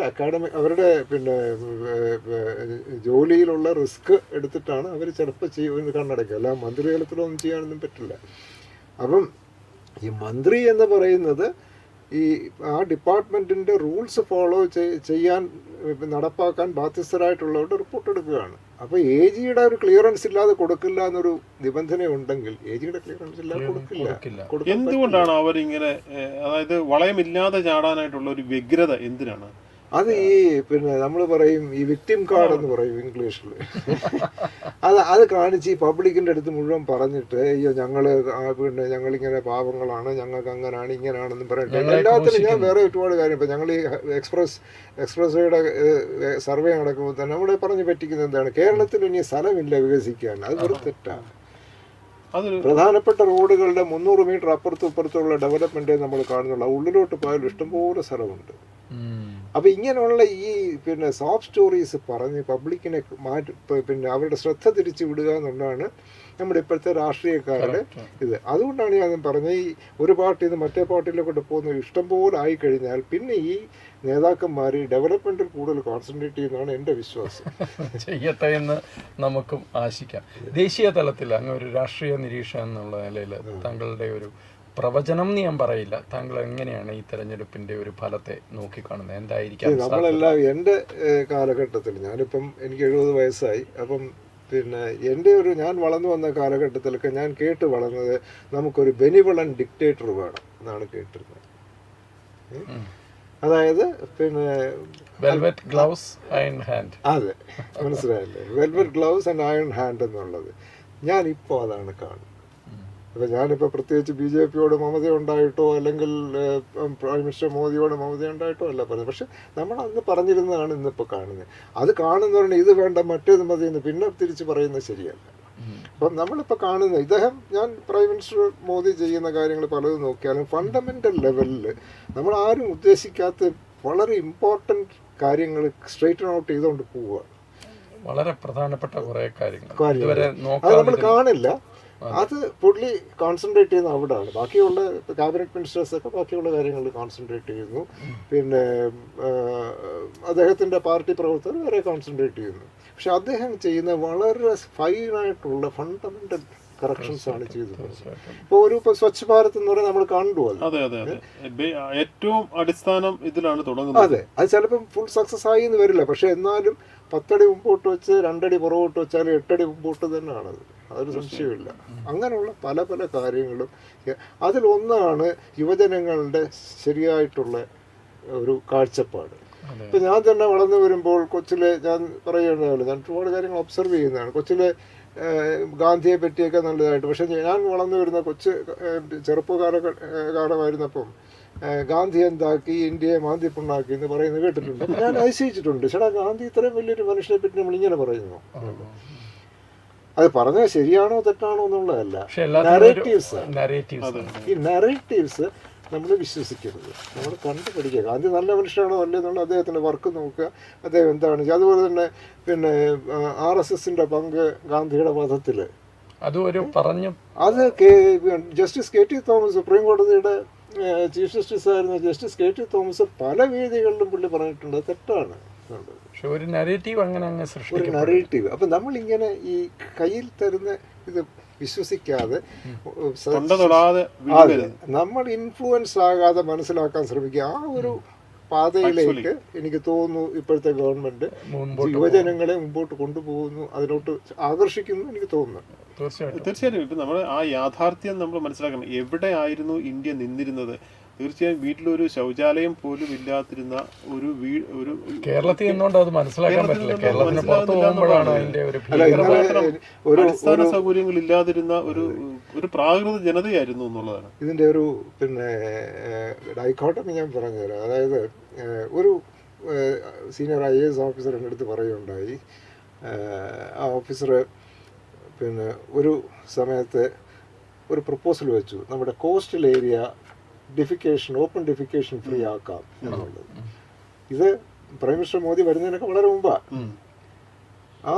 ജോലിയിലുള്ള റിസ്ക് എടുത്തിട്ടാണ് അവർ ചിലപ്പോൾ ചെയ്യുമെന്ന് കണ്ണടയ്ക്കുക. അല്ല മന്ത്രിതലത്തിലൊന്നും ചെയ്യാനൊന്നും പറ്റില്ല. അപ്പം ഈ മന്ത്രി എന്ന് പറയുന്നത് ഈ ആ ഡിപ്പാർട്ട്മെൻറ്റിൻ്റെ റൂൾസ് ഫോളോ ചെയ്യാൻ നടപ്പാക്കാൻ ബാധ്യസ്ഥരായിട്ടുള്ളവരുടെ റിപ്പോർട്ട് എടുക്കുകയാണ്. അപ്പോൾ എ ജിയുടെ ഒരു ക്ലിയറൻസ് ഇല്ലാതെ കൊടുക്കില്ല എന്നൊരു നിബന്ധന ഉണ്ടെങ്കിൽ എ ജിയുടെ ക്ലിയറൻസ് ഇല്ലാതെ കൊടുക്കില്ല. എന്തുകൊണ്ടാണ് അവരിങ്ങനെ, അതായത് വളയമില്ലാതെ ചാടാനായിട്ടുള്ള ഒരു വ്യഗ്രത എന്തിനാണ്? അത് നമ്മൾ പറയും ഈ വിക്ടിം കാർഡ് എന്ന് പറയും ഇംഗ്ലീഷിൽ. അത് കാണിച്ച് ഈ പബ്ലിക്കിൻ്റെ അടുത്ത് മുഴുവൻ പറഞ്ഞിട്ട് അയ്യോ ഞങ്ങളിങ്ങനെ പാവങ്ങളാണ്, ഞങ്ങൾക്ക് അങ്ങനെയാണ് ഇങ്ങനെയാണെന്നും പറഞ്ഞിട്ട് എല്ലാത്തിനും ഞാൻ വേറെ ഒരുപാട് കാര്യം. ഇപ്പം ഞങ്ങൾ ഈ എക്സ്പ്രസ് വേയുടെ സർവേ നടക്കുമ്പോൾ തന്നെ നമ്മളെ പറഞ്ഞ് പറ്റിക്കുന്നത് എന്താണ്, കേരളത്തിൽ ഇനി സ്ഥലമില്ല വികസിക്കാൻ. അത് വെറും തെറ്റാണ്. പ്രധാനപ്പെട്ട റോഡുകളുടെ 300 മീറ്റർ അപ്പുറത്തും ഇപ്പുറത്തുള്ള ഡെവലപ്മെൻറ്റേ നമ്മൾ കാണുന്നുള്ളൂ. ഉള്ളിലോട്ട് പോയാലും ഇഷ്ടംപോലെ സ്ഥലമുണ്ട്. അപ്പോൾ ഇങ്ങനെയുള്ള ഈ സോഫ്റ്റ് സ്റ്റോറീസ് പറഞ്ഞ് പബ്ലിക്കിനെ അവരുടെ ശ്രദ്ധ തിരിച്ചു വിടുക എന്നുള്ളതാണ് നമ്മുടെ ഇപ്പോഴത്തെ രാഷ്ട്രീയക്കാരുടെ ഇത്. അതുകൊണ്ടാണ് ഞാൻ പറഞ്ഞത്, ഈ ഒരു പാർട്ടിയിൽ നിന്ന് മറ്റേ പാർട്ടിയിലേക്കൊണ്ട് പോകുന്ന ഇഷ്ടംപോലെ ആയിക്കഴിഞ്ഞാൽ പിന്നെ ഈ നേതാക്കന്മാർ ഡെവലപ്മെൻറ്റിൽ കൂടുതൽ കോൺസെൻട്രേറ്റ് ചെയ്യുന്നതാണ് എൻ്റെ വിശ്വാസം. ചെയ്യട്ടെ എന്ന് നമുക്കും ആശിക്കാം. ദേശീയ തലത്തിൽ അങ്ങ് ഒരു രാഷ്ട്രീയ നിരീക്ഷകൻ എന്നുള്ള നിലയിൽ താങ്കളുടെ ഒരു പ്രവചനം എന്ന് ഞാൻ പറയില്ല, താങ്കൾ എങ്ങനെയാണ് ഈ തെരഞ്ഞെടുപ്പിന്റെ ഒരു ഫലത്തെ നോക്കിക്കാണുന്നത്? എന്തായിരിക്കാം നമ്മളെല്ലാം എൻ്റെ കാലഘട്ടത്തിൽ, ഞാനിപ്പം എനിക്ക് 70 വയസ്സായി, അപ്പം ഞാൻ വളർന്നു വന്ന കാലഘട്ടത്തിലൊക്കെ ഞാൻ കേട്ട് വളർന്നത് നമുക്കൊരു ബെനിവളൻ ഡിക്റ്റേറ്റർ വേണം എന്നാണ് കേട്ടിരുന്നത്. അതായത് വെൽവെറ്റ് ഗ്ലൗസ് അയൺ ഹാൻഡ്. അതെ, മനസ്സിലായല്ലേ, velvet gloves and iron hand എന്നുള്ളത്. ഞാനിപ്പോൾ അതാണ് കാണുന്നത്. അപ്പോൾ ഞാനിപ്പോൾ പ്രത്യേകിച്ച് BJPയോട് മമത ഉണ്ടായിട്ടോ അല്ലെങ്കിൽ പ്രൈം മിനിസ്റ്റർ മോദിയോട് മമത ഉണ്ടായിട്ടോ അല്ല പറഞ്ഞത്. പക്ഷെ നമ്മൾ അന്ന് പറഞ്ഞിരുന്നതാണ് ഇന്നിപ്പോൾ കാണുന്നത്. അത് കാണുന്നവരുടെ ഇത് വേണ്ട മറ്റേത് മതി എന്ന് പിന്നെ തിരിച്ച് പറയുന്നത് ശരിയല്ല. അപ്പം നമ്മളിപ്പോൾ കാണുന്നത് ഞാൻ പ്രൈം മിനിസ്റ്റർ മോദി ചെയ്യുന്ന കാര്യങ്ങൾ പലതും നോക്കിയാലും ഫണ്ടമെൻ്റൽ ലെവലിൽ നമ്മൾ ആരും ഉദ്ദേശിക്കാത്ത വളരെ ഇമ്പോർട്ടൻറ്റ് കാര്യങ്ങൾ സ്ട്രെയിറ്റൻ ഔട്ട് ചെയ്തുകൊണ്ട് പോവുകയാണ്. വളരെ പ്രധാനപ്പെട്ട കുറേ കാര്യങ്ങൾ അത് നമ്മൾ കാണില്ല. അത് പുള്ളി കോൺസെൻട്രേറ്റ് ചെയ്യുന്ന അവിടെയാണ്. ബാക്കിയുള്ള ക്യാബിനറ്റ് മിനിസ്റ്റേഴ്സൊക്കെ ബാക്കിയുള്ള കാര്യങ്ങളിൽ കോൺസെൻട്രേറ്റ് ചെയ്യുന്നു. അദ്ദേഹത്തിൻ്റെ പാർട്ടി പ്രവർത്തകർ വേറെ കോൺസെൻട്രേറ്റ് ചെയ്യുന്നു. പക്ഷെ അദ്ദേഹം ചെയ്യുന്ന വളരെ ഫൈനായിട്ടുള്ള ഫണ്ടമെൻ്റൽ കറക്ഷൻസ് ആണ് ചെയ്തത്. ഇപ്പോൾ സ്വച്ഛ് ഭാരത് എന്ന് പറഞ്ഞാൽ നമ്മൾ കണ്ടുപോകും. ഏറ്റവും അടിസ്ഥാനം ഇതിലാണ് തുടങ്ങുന്നത്. അതെ, അത് ചിലപ്പം ഫുൾ സക്സസ് ആയി എന്ന് വരില്ല. പക്ഷെ എന്നാലും 10 അടി മുമ്പോട്ട് വെച്ച് 2 അടി പുറകോട്ട് വെച്ചാൽ 8 അടി മുമ്പോട്ട് തന്നെയാണത്. അതൊരു സംശയമില്ല. അങ്ങനെയുള്ള പല പല കാര്യങ്ങളും അതിലൊന്നാണ് യുവജനങ്ങളുടെ ശരിയായിട്ടുള്ള ഒരു കാഴ്ചപ്പാട്. ഇപ്പം ഞാൻ തന്നെ വളർന്നു വരുമ്പോൾ കൊച്ചിലെ ഞാൻ പറയുകയാണല്ലോ, ഞാൻ ഒരുപാട് കാര്യങ്ങൾ ഒബ്സർവ് ചെയ്യുന്നതാണ്. കൊച്ചിലെ ഗാന്ധിയെ പറ്റിയൊക്കെ നല്ലതായിട്ട്, പക്ഷേ ഞാൻ വളർന്നു വരുന്ന ചെറുപ്പകാലമായിരുന്നപ്പം ഗാന്ധി എന്താക്കി, ഇന്ത്യയെ മാന്തിപ്പുണ്ണാക്കി എന്ന് പറയുന്നത് കേട്ടിട്ടുണ്ട്. ഞാൻ അതിശയിച്ചിട്ടുണ്ട്. ചേട്ടാ, ഗാന്ധി ഇത്രയും വലിയൊരു മനുഷ്യനെ പറ്റി നമ്മൾ ഇങ്ങനെ പറയുന്നു. അത് പറഞ്ഞാൽ ശരിയാണോ തെറ്റാണോ എന്നുള്ളതല്ല, ഈ നറേറ്റീവ്സ് നമ്മൾ വിശ്വസിക്കരുത്, നമ്മൾ കണ്ടുപിടിക്കുക. ഗാന്ധി നല്ല മനുഷ്യനാണോ അല്ലേ എന്നുള്ള അദ്ദേഹത്തിൻ്റെ വർക്ക് നോക്കുക, അദ്ദേഹം എന്താണ്. അതുപോലെ തന്നെ പിന്നെ RSSന്റെ പങ്ക് ഗാന്ധിയുടെ വധത്തിൽ അത് ജസ്റ്റിസ് KT തോമസ്, സുപ്രീം കോടതിയുടെ ചീഫ് ജസ്റ്റിസ് ആയിരുന്ന ജസ്റ്റിസ് KT തോമസ് പല വേദികളിലും പുള്ളി പറഞ്ഞിട്ടുണ്ട്. തെറ്റാണ് ഒരു നറേറ്റീവ്. ഒരു നറേറ്റീവ്. അപ്പം നമ്മളിങ്ങനെ ഈ കയ്യിൽ തരുന്ന ഇത് വിശ്വസിക്കാതെ നമ്മൾ ഇൻഫ്ലുവൻസ് ആകാതെ മനസ്സിലാക്കാൻ ശ്രമിക്കുക. ആ ഒരു പാതയിലേക്ക് എനിക്ക് തോന്നുന്നു ഇപ്പോഴത്തെ ഗവൺമെന്റ് യുവജനങ്ങളെ മുമ്പോട്ട് കൊണ്ടുപോകുന്നു, അതിലോട്ട് ആകർഷിക്കുന്നു എനിക്ക് തോന്നുന്നു. തീർച്ചയായും ഇപ്പം നമ്മൾ ആ യാഥാർത്ഥ്യം നമ്മൾ മനസ്സിലാക്കണം. എവിടെ ആയിരുന്നു ഇന്ത്യ നിന്നിരുന്നത്? തീർച്ചയായും വീട്ടിലൊരു ശൗചാലയം പോലും ഇല്ലാതിരുന്ന ഒരു കേരളത്തിൽ നിന്നുകൊണ്ട് അത് മനസ്സിലാക്കാൻ പറ്റില്ല. കേരളത്തിന് പുറത്ത് പോകുമ്പോഴാണ് അതിന്റെ ഒരു അടിസ്ഥാന സൗകര്യങ്ങൾ ഇല്ലാതിരുന്ന ഒരു പ്രാകൃത ജനതയായിരുന്നു എന്നുള്ളതാണ് ഇതിന്റെ ഒരു പിന്നെ ഡൈക്കോട്ടമി ഞാൻ പറഞ്ഞുതരാം. അതായത് ഒരു സീനിയർ IAS ഓഫീസർ എൻ്റെ അടുത്ത് പറയുകയുണ്ടായി. ആ ഓഫീസർ പിന്നെ ഒരു സമയത്ത് ഒരു പ്രപ്പോസൽ വെച്ചു, നമ്മുടെ coastal area open defecation free ആക്കാം എന്നുള്ളത്. ഇത് പ്രൈം മിനിസ്റ്റർ മോദി വരുന്നതിനൊക്കെ വളരെ മുമ്പാണ്. ആ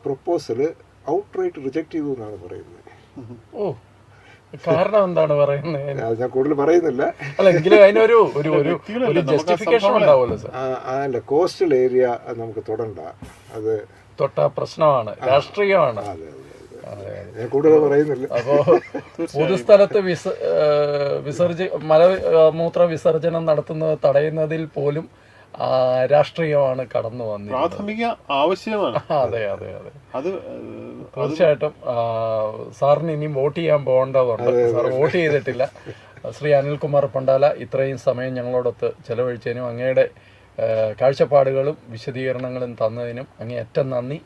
പ്രപ്പോസല് ഔട്ട്റൈറ്റ് റിജക്ട് ചെയ്തു എന്നാണ് പറയുന്നത്. കാരണം എന്താണ് പറയുന്നത്? ഞാൻ കൂടുതൽ പറയുന്നില്ല. അല്ല, കോസ്റ്റൽ ഏരിയ നമുക്ക് തൊടണ്ട, അത് തൊട്ട പ്രശ്നമാണ്, രാഷ്ട്രീയമാണ്. ഞാൻ കൂടുതൽ പറയുന്നില്ല. അപ്പോ പൊതുസ്ഥലത്ത് മലമൂത്ര വിസർജനം നടത്തുന്നത് തടയുന്നതിൽ പോലും രാഷ്ട്രീയമാണ് കടന്നു വന്നത്. പ്രാഥമിക ആവശ്യമാണ്. അതെ അതെ അതെ, അത് തീർച്ചയായിട്ടും. സാറിന് ഇനിയും വോട്ട് ചെയ്യാൻ പോകേണ്ടതുണ്ട്. സാർ വോട്ട് ചെയ്തിട്ടില്ല. ശ്രീ അനിൽകുമാർ പണ്ടാല, ഇത്രയും സമയം ഞങ്ങളോടൊത്ത് ചെലവഴിച്ചതിനും അങ്ങയുടെ കാഴ്ചപ്പാടുകളും വിശദീകരണങ്ങളും തന്നതിനും അങ്ങേയറ്റം നന്ദി.